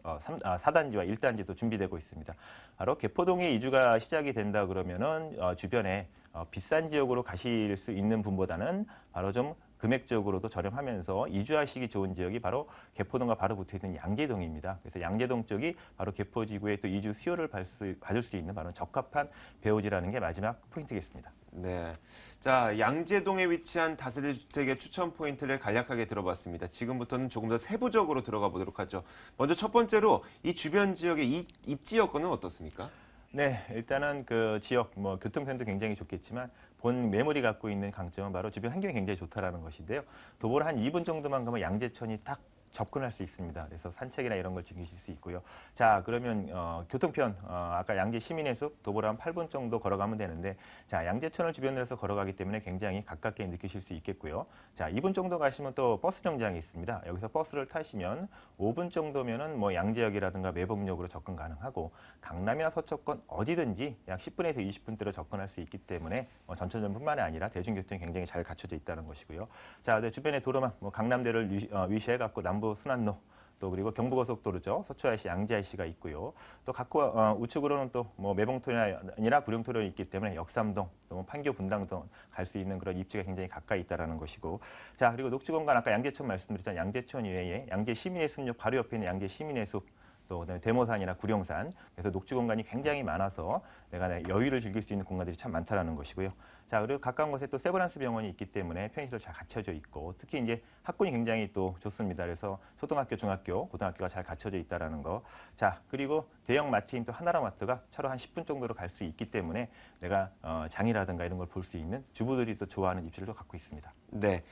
4단지와 1단지도 준비되고 있습니다. 바로 개포동의 2주가 시작이 된다 그러면은 주변에 비싼 지역으로 가실 수 있는 분보다는 바로 좀 금액적으로도 저렴하면서 이주하시기 좋은 지역이 바로 개포동과 바로 붙어 있는 양재동입니다. 그래서 양재동 쪽이 바로 개포지구의 또 이주 수요를 받을 수 있는 바로 적합한 배우지라는 게 마지막 포인트겠습니다. 네. 자, 양재동에 위치한 다세대 주택의 추천 포인트를 간략하게 들어봤습니다. 지금부터는 조금 더 세부적으로 들어가 보도록 하죠. 먼저 첫 번째로 이 주변 지역의 입지 여건은 어떻습니까? 네, 일단은 그 지역 뭐 교통편도 굉장히 좋겠지만 본 매물이 갖고 있는 강점은 바로 주변 환경이 굉장히 좋다라는 것인데요. 도보로 한 2분 정도만 가면 양재천이 딱 접근할 수 있습니다. 그래서 산책이나 이런 걸 즐기실 수 있고요. 자, 그러면 교통편, 아까 양재 시민해수 도보로 한 8분 정도 걸어가면 되는데, 자, 양재천을 주변으로 해서 걸어가기 때문에 굉장히 가깝게 느끼실 수 있겠고요. 자, 2분 정도 가시면 또 버스 정장이 있습니다. 여기서 버스를 타시면 5분 정도면은 뭐 양재역이라든가 매봉역으로 접근 가능하고, 강남이나 서초권 어디든지 약 10분에서 20분대로 접근할 수 있기 때문에 전천전뿐만이 아니라 대중교통이 굉장히 잘 갖춰져 있다는 것이고요. 자, 주변에 도로만 뭐 강남대를 위시해 갖고 남부 순환로, 또 그리고 경부고속도로죠. 서초 IC, 양재 IC가 있고요. 또 각고 우측으로는 또 뭐 매봉토로가 아니라 구룡토로가 있기 때문에 역삼동, 또 판교 분당동 갈 수 있는 그런 입지가 굉장히 가까이 있다라는 것이고. 자, 그리고 녹지공간 아까 양재천 말씀드렸던 양재천 이외에 양재 시민해수역 바로 옆에 있는 양재 시민해수, 또 그다음에 대모산이나 구룡산, 그래서 녹지 공간이 굉장히 많아서 내가 여유를 즐길 수 있는 공간들이 참 많다라는 것이고요. 자, 그리고 가까운 곳에 또 세브란스 병원이 있기 때문에 편의시설 잘 갖춰져 있고, 특히 이제 학군이 굉장히 또 좋습니다. 그래서 초등학교, 중학교, 고등학교가 잘 갖춰져 있다라는 거. 자, 그리고 대형 마트인 또 하나라마트가 차로 한 10분 정도로 갈 수 있기 때문에 내가 장이라든가 이런 걸 볼 수 있는 주부들이 또 좋아하는 입지를 또 갖고 있습니다. 네.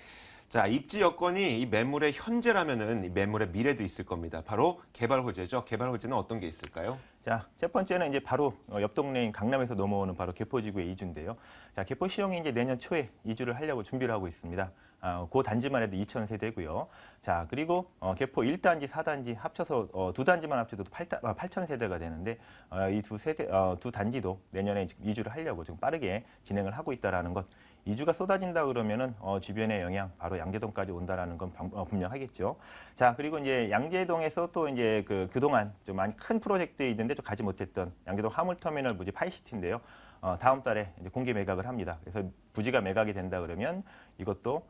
자, 입지 여건이 이 매물의 현재라면은 이 매물의 미래도 있을 겁니다. 바로 개발 호재죠. 개발 호재는 어떤 게 있을까요? 자, 첫 번째는 이제 바로 옆 동네인 강남에서 넘어오는 바로 개포지구의 이주인데요. 자, 개포 시형이 이제 내년 초에 이주를 하려고 준비를 하고 있습니다. 그 단지만 해도 2,000세대고요. 자, 그리고 개포 1단지, 4단지 합쳐서 두 단지만 합쳐도 8,000세대가 되는데 이 두 단지도 내년에 지금 이주를 하려고 지금 빠르게 진행을 하고 있다라는 것. 이주가 쏟아진다 그러면은 주변의 영향 바로 양재동까지 온다라는 건 분명하겠죠. 자, 그리고 이제 양재동에서 또 이제 그동안 좀 많이 큰 프로젝트 있는데 좀 가지 못했던 양재동 화물터미널 부지 파이시티인데요. 다음 달에 이제 공개 매각을 합니다. 그래서 부지가 매각이 된다 그러면 이것도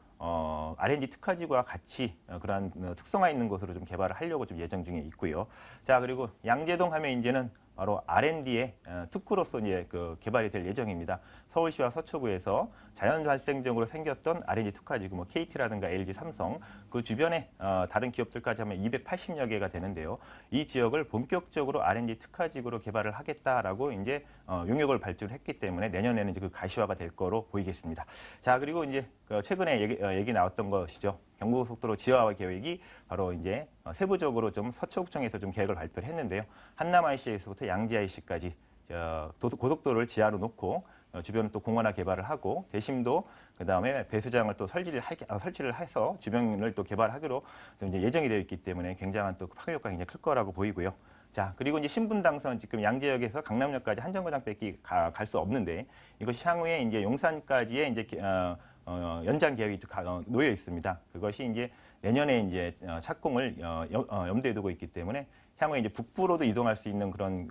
R&D 특화지구와 같이 그러한 특성화 있는 곳으로 좀 개발을 하려고 좀 예정 중에 있고요. 자, 그리고 양재동 하면 이제는 바로 R&D의 특구로서 이제 개발이 될 예정입니다. 서울시와 서초구에서 자연 발생적으로 생겼던 R&D 특화지구, 뭐 KT라든가 LG, 삼성 그 주변에 다른 기업들까지 하면 280여 개가 되는데요. 이 지역을 본격적으로 R&D 특화지구로 개발을 하겠다라고 이제 용역을 발주했기 때문에 내년에는 이제 그 가시화가 될 거로 보이겠습니다. 자, 그리고 이제 최근에 얘기 나왔던 것이죠. 경부고속도로 지하화 계획이 바로 이제 세부적으로 좀 서초구청에서 좀 계획을 발표를 했는데요. 한남 IC에서부터 양재 IC까지 고속도로를 지하로 놓고 주변을 또 공원화 개발을 하고 대심도 그다음에 배수장을 또 설치를 해서 주변을 또 개발하기로 이제 예정이 되어 있기 때문에 굉장한 또 파급 효과가 굉장히 클 거라고 보이고요. 자, 그리고 이제 신분당선 지금 양재역에서 강남역까지 한 정거장밖에 갈 수 없는데 이것이 향후에 이제 용산까지의 이제 연장 계획이 놓여 있습니다. 그것이 이제 내년에 이제 착공을 염두에 두고 있기 때문에 향후에 이제 북부로도 이동할 수 있는 그런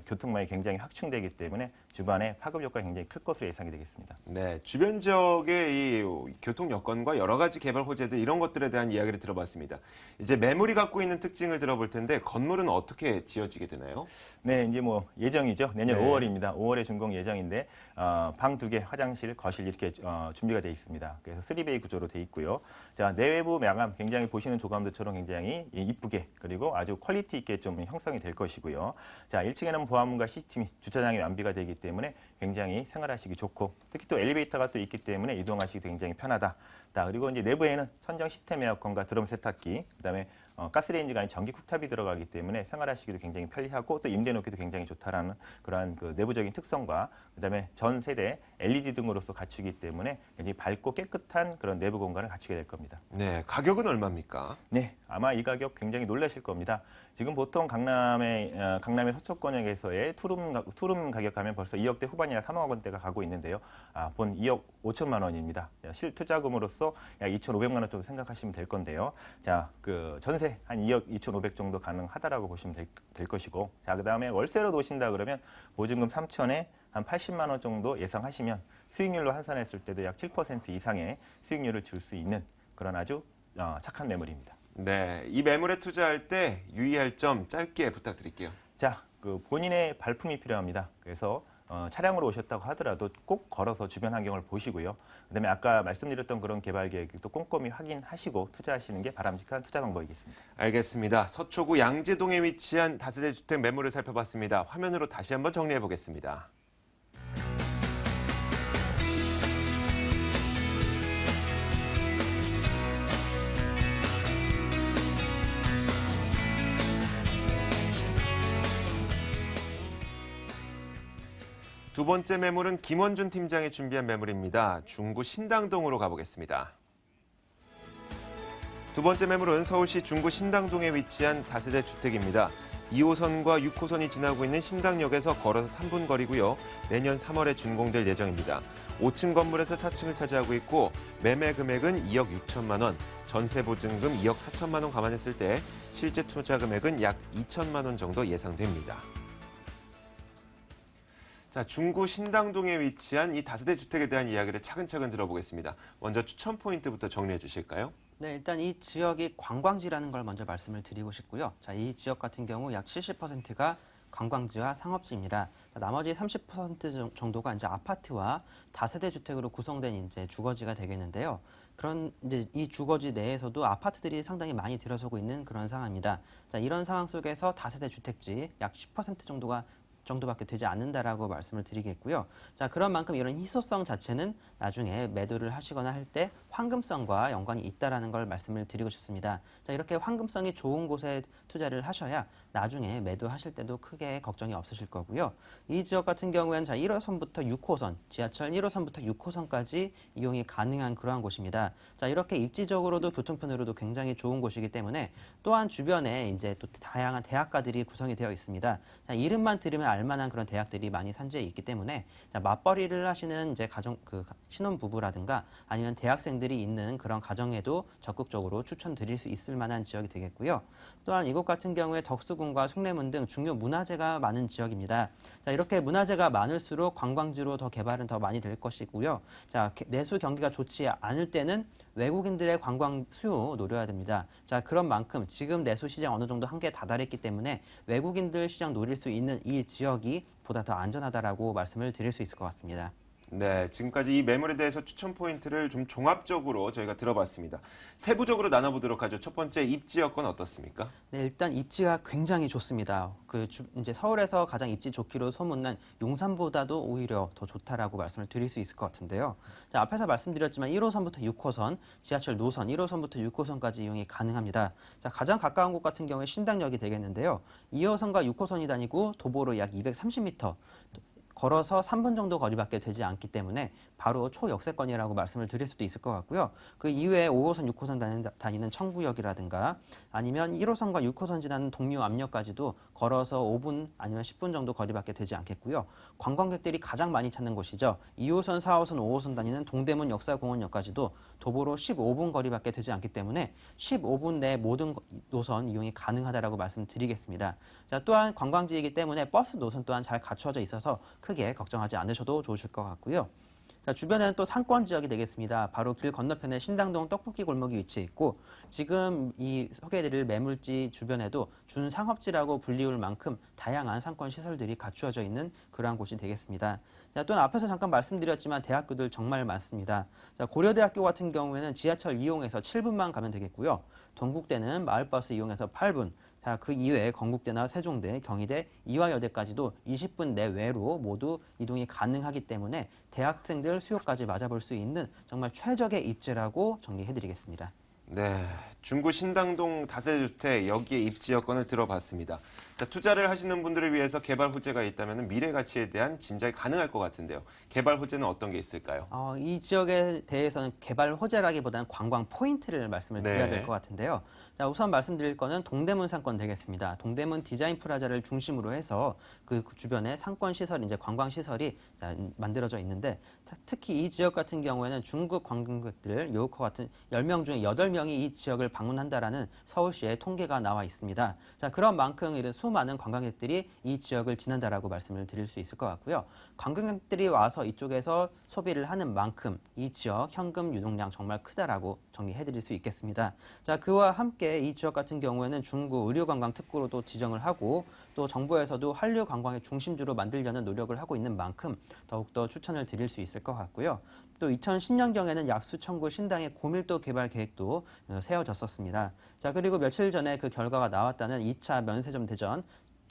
교통망이 굉장히 확충되기 때문에 주변에 파급 효과가 굉장히 클 것으로 예상이 되겠습니다. 네, 주변 지역의 이 교통 여건과 여러 가지 개발 호재들 이런 것들에 대한 이야기를 들어봤습니다. 이제 매물이 갖고 있는 특징을 들어볼 텐데 건물은 어떻게 지어지게 되나요? 네, 이제 뭐 예정이죠. 내년 네. 5월입니다. 5월에 준공 예정인데 방 2개, 화장실, 거실 이렇게 준비가 되어 있습니다. 그래서 3베이 구조로 되어 있고요. 자, 내외부 마감 굉장히 보시는 조감도처럼 굉장히 이쁘게 그리고 아주 퀄리티 있게 좀 형성이 될 것이고요. 자, 1층에는 보안문과 CCTV, 주차장이 완비가 되기 때문에 굉장히 생활하시기 좋고 특히 또 엘리베이터가 또 있기 때문에 이동하시기 굉장히 편하다. 자, 그리고 이제 내부에는 천정 시스템 에어컨과 드럼 세탁기, 그다음에 가스레인지가 아닌 전기 쿡탑이 들어가기 때문에 생활하시기도 굉장히 편리하고 또 임대 놓기도 굉장히 좋다라는 그러한 그 내부적인 특성과 그다음에 전 세대 LED 등으로서 갖추기 때문에 굉장히 밝고 깨끗한 그런 내부 공간을 갖추게 될 겁니다. 네, 가격은 얼마입니까? 네, 아마 이 가격 굉장히 놀라실 겁니다. 지금 보통 강남의 서초권역에서의 투룸 가격 하면 벌써 2억대 후반이나 3억 원대가 가고 있는데요. 본 2억 5천만 원입니다. 실투자금으로서 약 2,500만 원 정도 생각하시면 될 건데요. 자, 그 전세 한 2억 2,500 정도 가능하다라고 보시면 될 것이고, 자, 그다음에 월세로 놓으신다 그러면 보증금 3천에 한 80만 원 정도 예상하시면 수익률로 환산했을 때도 약 7% 이상의 수익률을 줄 수 있는 그런 아주 착한 매물입니다. 네, 이 매물에 투자할 때 유의할 점 짧게 부탁드릴게요. 자, 그 본인의 발품이 필요합니다. 그래서 차량으로 오셨다고 하더라도 꼭 걸어서 주변 환경을 보시고요. 그다음에 아까 말씀드렸던 그런 개발 계획도 꼼꼼히 확인하시고 투자하시는 게 바람직한 투자 방법이겠습니다. 알겠습니다. 서초구 양재동에 위치한 다세대 주택 매물을 살펴봤습니다. 화면으로 다시 한번 정리해 보겠습니다. 두 번째 매물은 김원준 팀장이 준비한 매물입니다. 중구 신당동으로 가보겠습니다. 두 번째 매물은 서울시 중구 신당동에 위치한 다세대 주택입니다. 2호선과 6호선이 지나고 있는 신당역에서 걸어서 3분 거리고요. 내년 3월에 준공될 예정입니다. 5층 건물에서 4층을 차지하고 있고 매매 금액은 2억 6천만 원, 전세 보증금 2억 4천만 원 감안했을 때 실제 투자 금액은 약 2천만 원 정도 예상됩니다. 자, 중구 신당동에 위치한 이 다세대 주택에 대한 이야기를 차근차근 들어보겠습니다. 먼저 추천 포인트부터 정리해 주실까요? 네, 일단 이 지역이 관광지라는 걸 먼저 말씀을 드리고 싶고요. 자, 이 지역 같은 경우 약 70%가 관광지와 상업지입니다. 나머지 30% 정도가 이제 아파트와 다세대 주택으로 구성된 이제 주거지가 되겠는데요. 그런 이제 이 주거지 내에서도 아파트들이 상당히 많이 들어서고 있는 그런 상황입니다. 자, 이런 상황 속에서 다세대 주택지 약 10% 정도밖에 되지 않는다라고 말씀을 드리겠고요. 자, 그런 만큼 이런 희소성 자체는 나중에 매도를 하시거나 할 때 황금성과 연관이 있다라는 걸 말씀을 드리고 싶습니다. 자, 이렇게 황금성이 좋은 곳에 투자를 하셔야 나중에 매도하실 때도 크게 걱정이 없으실 거고요. 이 지역 같은 경우에는 자, 1호선부터 6호선, 지하철 1호선부터 6호선까지 이용이 가능한 그러한 곳입니다. 자, 이렇게 입지적으로도 교통편으로도 굉장히 좋은 곳이기 때문에 또한 주변에 이제 또 다양한 대학가들이 구성이 되어 있습니다. 자, 이름만 들으면 알만한 그런 대학들이 많이 산지에 있기 때문에 자, 맞벌이를 하시는 이제 신혼 부부라든가 아니면 대학생들이 있는 그런 가정에도 적극적으로 추천드릴 수 있을 만한 지역이 되겠고요. 또한 이곳 같은 경우에 덕수궁과 숭례문 등 중요 문화재가 많은 지역입니다. 자, 이렇게 문화재가 많을수록 관광지로 더 개발은 더 많이 될 것이고요. 자, 내수 경기가 좋지 않을 때는 외국인들의 관광 수요 노려야 됩니다. 자, 그런 만큼 지금 내수 시장 어느 정도 한계에 다다랐기 때문에 외국인들 시장 노릴 수 있는 이 지역이 보다 더 안전하다라고 말씀을 드릴 수 있을 것 같습니다. 네, 지금까지 이 매물에 대해서 추천 포인트를 좀 종합적으로 저희가 들어봤습니다. 세부적으로 나눠보도록 하죠. 첫 번째 입지 여건 어떻습니까? 네, 일단 입지가 굉장히 좋습니다. 이제 서울에서 가장 입지 좋기로 소문난 용산보다도 오히려 더 좋다라고 말씀을 드릴 수 있을 것 같은데요. 자, 앞에서 말씀드렸지만 1호선부터 6호선, 지하철 노선 1호선부터 6호선까지 이용이 가능합니다. 자, 가장 가까운 곳 같은 경우에 신당역이 되겠는데요. 2호선과 6호선이 다니고 도보로 약 230m, 걸어서 3분 정도 거리밖에 되지 않기 때문에 바로 초역세권이라고 말씀을 드릴 수도 있을 것 같고요. 그 이외에 5호선, 6호선 다니는 청구역이라든가 아니면 1호선과 6호선 지나는 동묘 압력까지도 걸어서 5분 아니면 10분 정도 거리밖에 되지 않겠고요. 관광객들이 가장 많이 찾는 곳이죠. 2호선, 4호선, 5호선 다니는 동대문 역사공원역까지도 도보로 15분 거리밖에 되지 않기 때문에 15분 내 모든 노선 이용이 가능하다라고 말씀드리겠습니다. 자, 또한 관광지이기 때문에 버스 노선 또한 잘 갖춰져 있어서 크게 크게 걱정하지 않으셔도 좋으실 것 같고요. 자, 주변에는 또 상권 지역이 되겠습니다. 바로 길 건너편에 신당동 떡볶이 골목이 위치해 있고 지금 이 소개해드릴 매물지 주변에도 준상업지라고 불리울 만큼 다양한 상권 시설들이 갖추어져 있는 그러한 곳이 되겠습니다. 자, 또는 앞에서 잠깐 말씀드렸지만 대학교들 정말 많습니다. 자, 고려대학교 같은 경우에는 지하철 이용해서 7분만 가면 되겠고요. 동국대는 마을버스 이용해서 8분, 자, 그 이외에 건국대나 세종대, 경희대, 이화여대까지도 20분 내외로 모두 이동이 가능하기 때문에 대학생들 수요까지 맞아볼 수 있는 정말 최적의 입지라고 정리해드리겠습니다. 네, 중구 신당동 다세대주택 여기에 입지 여건을 들어봤습니다. 자, 투자를 하시는 분들을 위해서 개발 호재가 있다면 미래 가치에 대한 짐작이 가능할 것 같은데요. 개발 호재는 어떤 게 있을까요? 이 지역에 대해서는 개발 호재라기보다는 관광 포인트를 말씀을 드려야 될 것 같은데요. 자, 우선 말씀드릴 거는 동대문 상권 되겠습니다. 동대문 디자인 프라자를 중심으로 해서 그 주변에 상권 시설, 이제 관광 시설이 만들어져 있는데 특히 이 지역 같은 경우에는 중국 관광객들 요커 같은 10명 중에 8명이 이 지역을 방문한다라는 서울시의 통계가 나와 있습니다. 자, 그런 만큼 이런 수많은 관광객들이 이 지역을 지난다라고 말씀을 드릴 수 있을 것 같고요. 관광객들이 와서 이쪽에서 소비를 하는 만큼 이 지역 현금 유동량 정말 크다라고 정리해드릴 수 있겠습니다. 자, 그와 함께 이 지역 같은 경우에는 중구 의료관광 특구로도 지정을 하고 또 정부에서도 한류 관광의 중심지로 만들려는 노력을 하고 있는 만큼 더욱더 추천을 드릴 수 있을 것 같고요. 또 2010년경에는 약수청구 신당의 고밀도 개발 계획도 세워졌었습니다. 자, 그리고 며칠 전에 그 결과가 나왔다는 2차 면세점 대전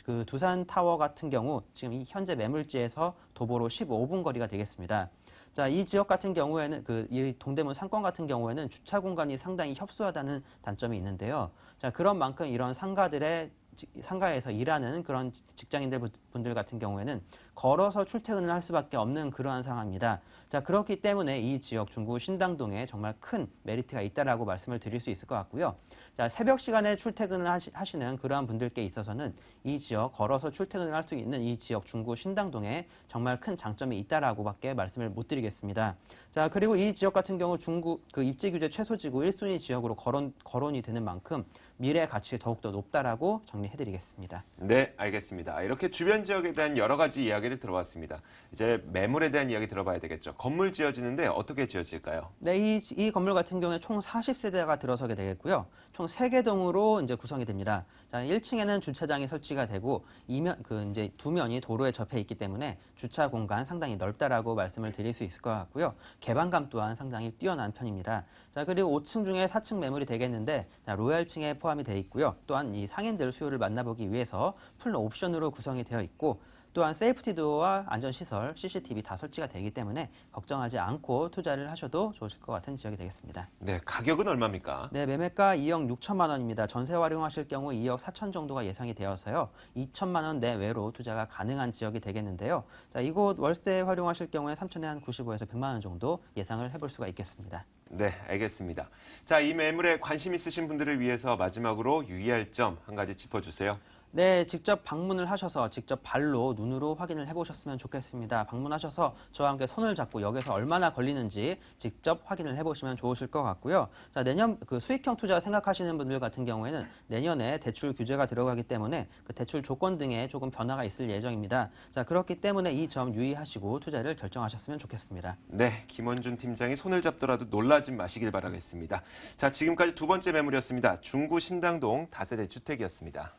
그 두산 타워 같은 경우 지금 이 현재 매물지에서 도보로 15분 거리가 되겠습니다. 자, 이 지역 같은 경우에는 이 동대문 상권 같은 경우에는 주차 공간이 상당히 협소하다는 단점이 있는데요. 자, 그런 만큼 이런 상가에서 일하는 그런 직장인들 분들 같은 경우에는 걸어서 출퇴근을 할 수밖에 없는 그러한 상황입니다. 자, 그렇기 때문에 이 지역 중구 신당동에 정말 큰 메리트가 있다라고 말씀을 드릴 수 있을 것 같고요. 자, 새벽 시간에 출퇴근을 하시는 그러한 분들께 있어서는 이 지역 걸어서 출퇴근을 할 수 있는 이 지역 중구 신당동에 정말 큰 장점이 있다라고밖에 말씀을 못 드리겠습니다. 자, 그리고 이 지역 같은 경우 중구 그 입지 규제 최소지구 1순위 지역으로 거론이 되는 만큼 미래 가치 더욱더 높다라고 정리해드리겠습니다. 네, 알겠습니다. 이렇게 주변 지역에 대한 여러 가지 이야기를 들어봤습니다. 이제 매물에 대한 이야기 들어봐야 되겠죠. 건물 지어지는데 어떻게 지어질까요? 네, 이 건물 같은 경우에 총 40세대가 들어서게 되겠고요. 총 3개 동으로 이제 구성이 됩니다. 자, 1층에는 주차장이 설치가 되고 이제 두 면이 도로에 접해 있기 때문에 주차 공간 상당히 넓다라고 말씀을 드릴 수 있을 것 같고요. 개방감 또한 상당히 뛰어난 편입니다. 자, 그리고 5층 중에 4층 매물이 되겠는데 자, 로얄층에 포함이 되어 있고요. 또한 이 상인들 수요를 만나보기 위해서 풀 옵션으로 구성이 되어 있고 또한 세이프티 도어와 안전시설, CCTV 다 설치가 되기 때문에 걱정하지 않고 투자를 하셔도 좋으실 것 같은 지역이 되겠습니다. 네, 가격은 얼마입니까? 네, 매매가 2억 6천만 원입니다. 전세 활용하실 경우 2억 4천 정도가 예상이 되어서요. 2천만 원 내외로 투자가 가능한 지역이 되겠는데요. 자, 이곳 월세 활용하실 경우에 3천에 한 95에서 100만 원 정도 예상을 해볼 수가 있겠습니다. 네, 알겠습니다. 자, 이 매물에 관심 있으신 분들을 위해서 마지막으로 유의할 점 한 가지 짚어주세요. 네, 직접 방문을 하셔서 직접 발로 눈으로 확인을 해보셨으면 좋겠습니다. 방문하셔서 저와 함께 손을 잡고 역에서 얼마나 걸리는지 직접 확인을 해보시면 좋으실 것 같고요. 자, 내년 그 수익형 투자 생각하시는 분들 같은 경우에는 내년에 대출 규제가 들어가기 때문에 그 대출 조건 등에 조금 변화가 있을 예정입니다. 자, 그렇기 때문에 이 점 유의하시고 투자를 결정하셨으면 좋겠습니다. 네, 김원준 팀장이 손을 잡더라도 놀라지 마시길 바라겠습니다. 자, 지금까지 두 번째 매물이었습니다. 중구 신당동 다세대 주택이었습니다.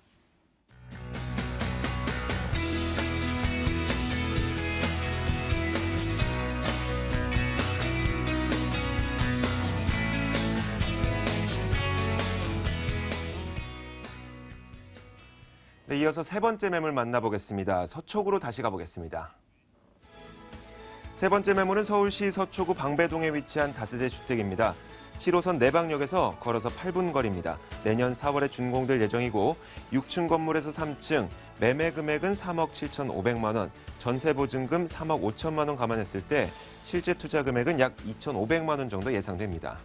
네, 이어서 세 번째 매물 만나보겠습니다. 서초구로 다시 가보겠습니다. 세 번째 매물은 서울시 서초구 방배동에 위치한 다세대 주택입니다. 7호선 내방역에서 걸어서 8분 거리입니다. 내년 4월에 준공될 예정이고 6층 건물에서 3층, 매매 금액은 3억 7,500만 원, 전세 보증금 3억 5천만 원 감안했을 때 실제 투자 금액은 약 2,500만 원 정도 예상됩니다.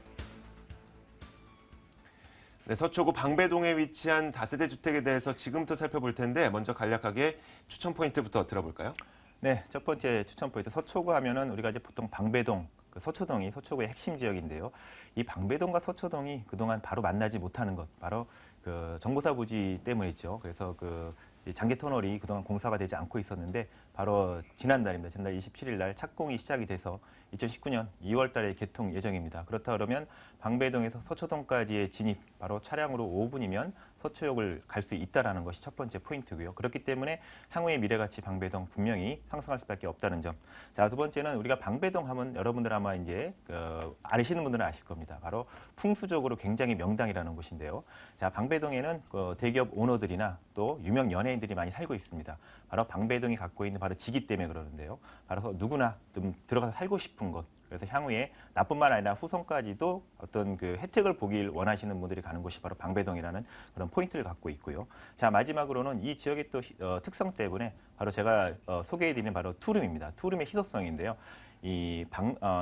네, 서초구 방배동에 위치한 다세대 주택에 대해서 지금부터 살펴볼 텐데 먼저 간략하게 추천 포인트부터 들어볼까요? 네, 첫 번째 추천 포인트 서초구 하면은 우리가 이제 보통 방배동, 그 서초동이 서초구의 핵심 지역인데요. 이 방배동과 서초동이 그동안 바로 만나지 못하는 것, 바로 그 정보사 부지 때문이죠. 그래서 그 이 장기 터널이 그동안 공사가 되지 않고 있었는데 바로 지난달입니다. 지난달 27일 날 착공이 시작이 돼서 2019년 2월 달에 개통 예정입니다. 그렇다 그러면 방배동에서 서초동까지의 진입 바로 차량으로 5분이면 서초역을 갈 수 있다는 것이 첫 번째 포인트고요. 그렇기 때문에 향후의 미래가치 방배동 분명히 상승할 수밖에 없다는 점. 자, 두 번째는 우리가 방배동 하면 여러분들 아마 이제 아시는 분들은 아실 겁니다. 바로 풍수적으로 굉장히 명당이라는 곳인데요. 자, 방배동에는 대기업 오너들이나 또 유명 연예인들이 많이 살고 있습니다. 바로 방배동이 갖고 있는 바로 지기 때문에 그러는데요. 바로 누구나 좀 들어가서 살고 싶은 곳. 그래서 향후에 나뿐만 아니라 후손까지도 어떤 그 혜택을 보길 원하시는 분들이 가는 곳이 바로 방배동이라는 그런 포인트를 갖고 있고요. 자, 마지막으로는 이 지역의 또 특성 때문에 바로 제가 소개해드리는 바로 투룸입니다. 투룸의 희소성인데요. 이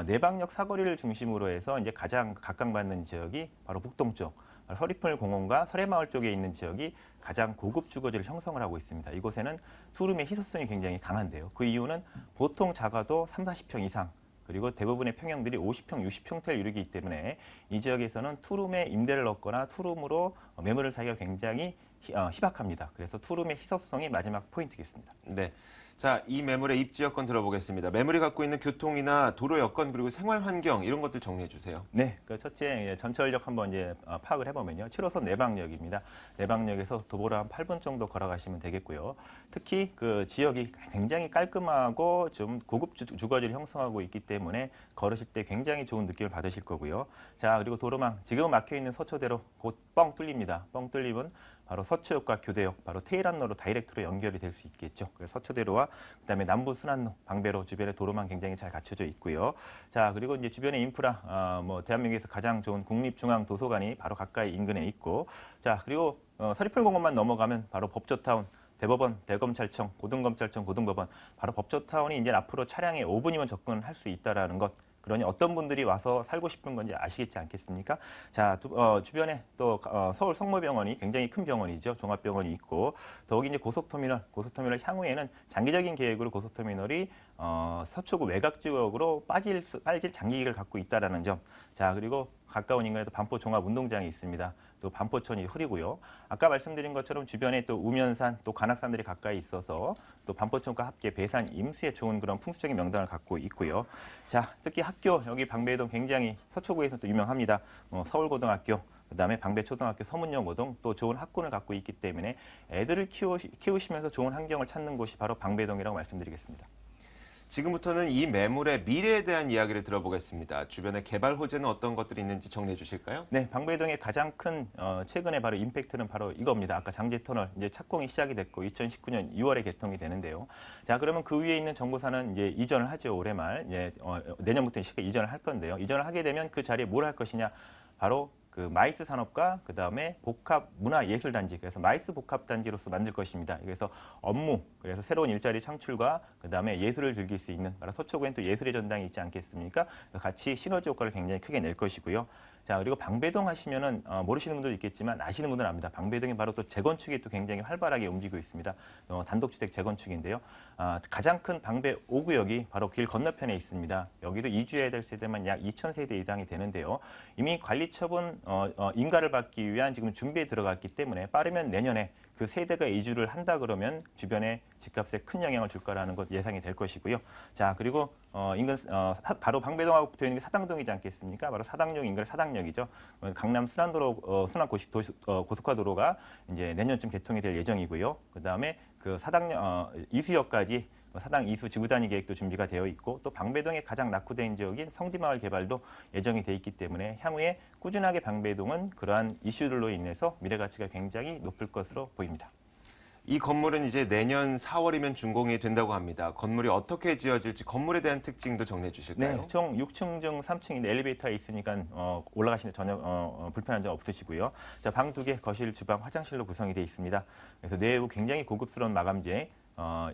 내방역 사거리를 중심으로 해서 이제 가장 각광받는 지역이 바로 북동쪽. 서리풀 공원과 설해마을 쪽에 있는 지역이 가장 고급 주거지를 형성을 하고 있습니다. 이곳에는 투룸의 희소성이 굉장히 강한데요. 그 이유는 보통 작아도 3, 40평 이상 그리고 대부분의 평형들이 50평, 60평대를 이루기 때문에 이 지역에서는 투룸에 임대를 넣거나 투룸으로 매물을 사기가 굉장히 희박합니다. 그래서 투룸의 희소성이 마지막 포인트겠습니다. 네. 자, 이 매물의 입지 여건 들어보겠습니다. 매물이 갖고 있는 교통이나 도로 여건 그리고 생활 환경 이런 것들 정리해 주세요. 네, 그 첫째 전철역 한번 이제 파악을 해보면요, 7호선 내방역입니다. 내방역에서 도보로 한 8분 정도 걸어가시면 되겠고요. 특히 그 지역이 굉장히 깔끔하고 좀 고급 주거지를 형성하고 있기 때문에 걸으실 때 굉장히 좋은 느낌을 받으실 거고요. 자, 그리고 도로망 지금 막혀 있는 서초대로 곧 뻥 뚫립니다. 뻥 뚫리면 바로 서초역과 교대역, 바로 테일함로로 다이렉트로 연결이 될 수 있겠죠. 그래서 서초대로와 그다음에 남부 순환로, 방배로 주변에 도로망 굉장히 잘 갖춰져 있고요. 자, 그리고 이제 주변의 인프라, 대한민국에서 가장 좋은 국립중앙도서관이 바로 가까이 인근에 있고, 자, 그리고 서리풀공원만 넘어가면 바로 법조타운, 대법원, 대검찰청, 고등검찰청, 고등법원, 바로 법조타운이 이제 앞으로 차량에 5분이면 접근할 수 있다라는 것. 그러니 어떤 분들이 와서 살고 싶은 건지 아시겠지 않겠습니까? 자, 주변에 또 서울 성모병원이 굉장히 큰 병원이죠. 종합병원이 있고, 더욱이 이제 고속터미널 향후에는 장기적인 계획으로 고속터미널이 서초구 외곽 지역으로 빠질 장기계획을 갖고 있다라는 점. 자, 그리고 가까운 인근에도 반포 종합운동장이 있습니다. 또 반포천이 흐리고요. 아까 말씀드린 것처럼 주변에 또 우면산, 또 관악산들이 가까이 있어서 또 반포천과 함께 배산, 임수에 좋은 그런 풍수적인 명당을 갖고 있고요. 자, 특히 학교 여기 방배동 굉장히 서초구에서 또 유명합니다. 서울고등학교, 그다음에 방배초등학교, 서문여고등 또 좋은 학군을 갖고 있기 때문에 애들을 키우시면서 좋은 환경을 찾는 곳이 바로 방배동이라고 말씀드리겠습니다. 지금부터는 이 매물의 미래에 대한 이야기를 들어보겠습니다. 주변에 개발 호재는 어떤 것들이 있는지 정리해 주실까요? 네, 방배동의 가장 큰 최근에 바로 임팩트는 바로 이겁니다. 아까 장제터널 이제 착공이 시작이 됐고 2019년 2월에 개통이 되는데요. 자, 그러면 그 위에 있는 정보사는 이제 이전을 하죠. 올해 말 이제 내년부터 이전을 할 건데요. 이전을 하게 되면 그 자리에 뭘 할 것이냐? 바로 그 마이스 산업과 그다음에 복합 문화예술단지, 그래서 마이스 복합단지로서 만들 것입니다. 그래서 업무, 그래서 새로운 일자리 창출과 그다음에 예술을 즐길 수 있는, 바로 서초구엔 또 예술의 전당이 있지 않겠습니까? 같이 시너지 효과를 굉장히 크게 낼 것이고요. 자, 그리고 방배동 하시면은 모르시는 분들도 있겠지만 아시는 분들은 압니다. 방배동이 바로 또 재건축이 또 굉장히 활발하게 움직이고 있습니다. 단독주택 재건축인데요. 가장 큰 방배 5구역이 바로 길 건너편에 있습니다. 여기도 이주해야 될 세대만 약 2,000세대 이상이 되는데요. 이미 관리처분 인가를 받기 위한 지금 준비에 들어갔기 때문에 빠르면 내년에 그 세대가 이주를 한다 그러면 주변에 집값에 큰 영향을 줄 거라는 것 예상이 될 것이고요. 자, 그리고 인근 바로 방배동하고 붙어 있는 게 사당동이지 않겠습니까? 바로 사당역 인근 사당역이죠. 강남 순환도로 고속화도로가 이제 내년쯤 개통이 될 예정이고요. 그다음에 그 사당역 이수역까지 사당 이수 지구단위 계획도 준비가 되어 있고, 또 방배동의 가장 낙후된 지역인 성지마을 개발도 예정이 돼 있기 때문에 향후에 꾸준하게 방배동은 그러한 이슈들로 인해서 미래 가치가 굉장히 높을 것으로 보입니다. 이 건물은 이제 내년 4월이면 준공이 된다고 합니다. 건물이 어떻게 지어질지 건물에 대한 특징도 정리해 주실까요? 네, 총 6층 중 3층인데 엘리베이터가 있으니까 올라가시는데 전혀 불편한 점 없으시고요. 자, 방 2개, 거실, 주방, 화장실로 구성이 되어 있습니다. 그래서 내부 굉장히 고급스러운 마감재.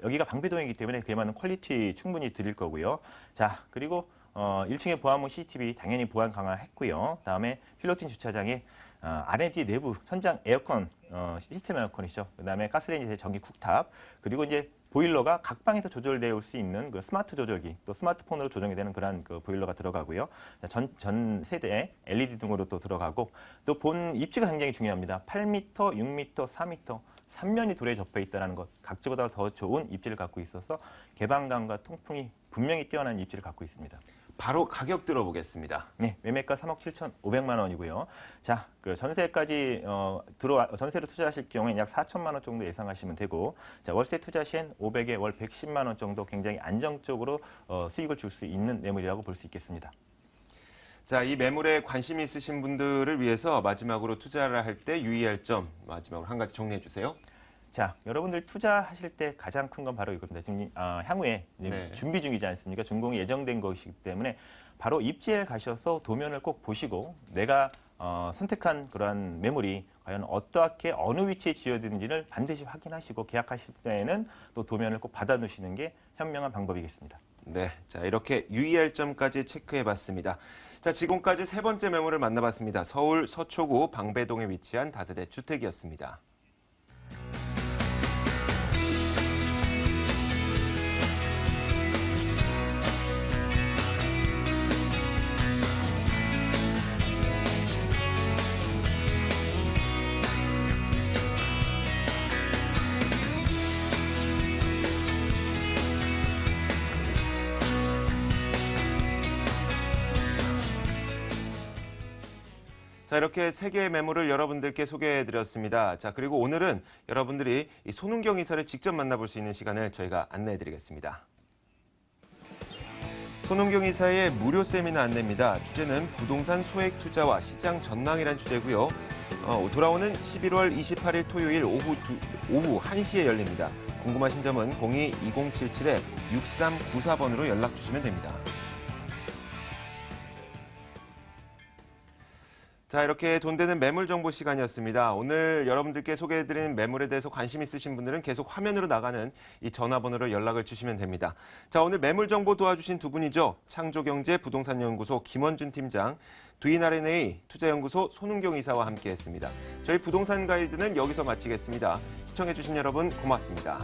여기가 방배동이기 때문에 그에 맞는 퀄리티 충분히 드릴 거고요. 자, 그리고 1층에 보안문 CCTV 당연히 보안 강화했고요. 다음에 필로틴 주차장에 R&D 내부 천장 에어컨 시스템 에어컨이죠. 그다음에 가스레인지 전기 쿡탑, 그리고 이제 보일러가 각 방에서 조절되어 올 수 있는 그 스마트 조절기, 또 스마트폰으로 조정이 되는 그런 그 보일러가 들어가고요. 전 세대 LED 등으로 또 들어가고, 또 본 입지가 굉장히 중요합니다. 8m, 6m, 4m, 삼면이 돌에 접해 있다는 것, 각지보다 더 좋은 입지를 갖고 있어서 개방감과 통풍이 분명히 뛰어난 입지를 갖고 있습니다. 바로 가격 들어보겠습니다. 네, 매매가 3억 7,500만 원이고요. 자, 그 전세까지 전세로 투자하실 경우에 약 4천만 원 정도 예상하시면 되고, 자, 월세 투자 시엔 500에 월 110만 원 정도 굉장히 안정적으로 수익을 줄 수 있는 매물이라고 볼 수 있겠습니다. 자, 이 매물에 관심 있으신 분들을 위해서 마지막으로 투자를 할 때 유의할 점 마지막으로 한 가지 정리해 주세요. 자, 여러분들 투자하실 때 가장 큰 건 바로 이겁니다. 지금 향후에 네. 준비 중이지 않습니까? 준공이 예정된 것이기 때문에 바로 입지에 가셔서 도면을 꼭 보시고 내가 선택한 그러한 매물이 과연 어떻게 어느 위치에 지어지는지를 반드시 확인하시고 계약하실 때에는 또 도면을 꼭 받아 놓으시는 게 현명한 방법이겠습니다. 네, 자 이렇게 유의할 점까지 체크해봤습니다. 자, 지금까지 세 번째 매물을 만나봤습니다. 서울 서초구 방배동에 위치한 다세대 주택이었습니다. 자, 이렇게 세 개의 매물을 여러분들께 소개해드렸습니다. 자, 그리고 오늘은 여러분들이 이 손은경 이사를 직접 만나볼 수 있는 시간을 저희가 안내해드리겠습니다. 손은경 이사의 무료 세미나 안내입니다. 주제는 부동산 소액 투자와 시장 전망이란 주제고요. 돌아오는 11월 28일 토요일 오후 1시에 열립니다. 궁금하신 점은 02-2077-6394번으로 연락 주시면 됩니다. 자, 이렇게 돈 되는 매물 정보 시간이었습니다. 오늘 여러분들께 소개해드린 매물에 대해서 관심 있으신 분들은 계속 화면으로 나가는 이 전화번호로 연락을 주시면 됩니다. 자, 오늘 매물 정보 도와주신 두 분이죠. 창조경제 부동산연구소 김원준 팀장, 두인RNA 투자연구소 손은경 이사와 함께했습니다. 저희 부동산 가이드는 여기서 마치겠습니다. 시청해주신 여러분 고맙습니다.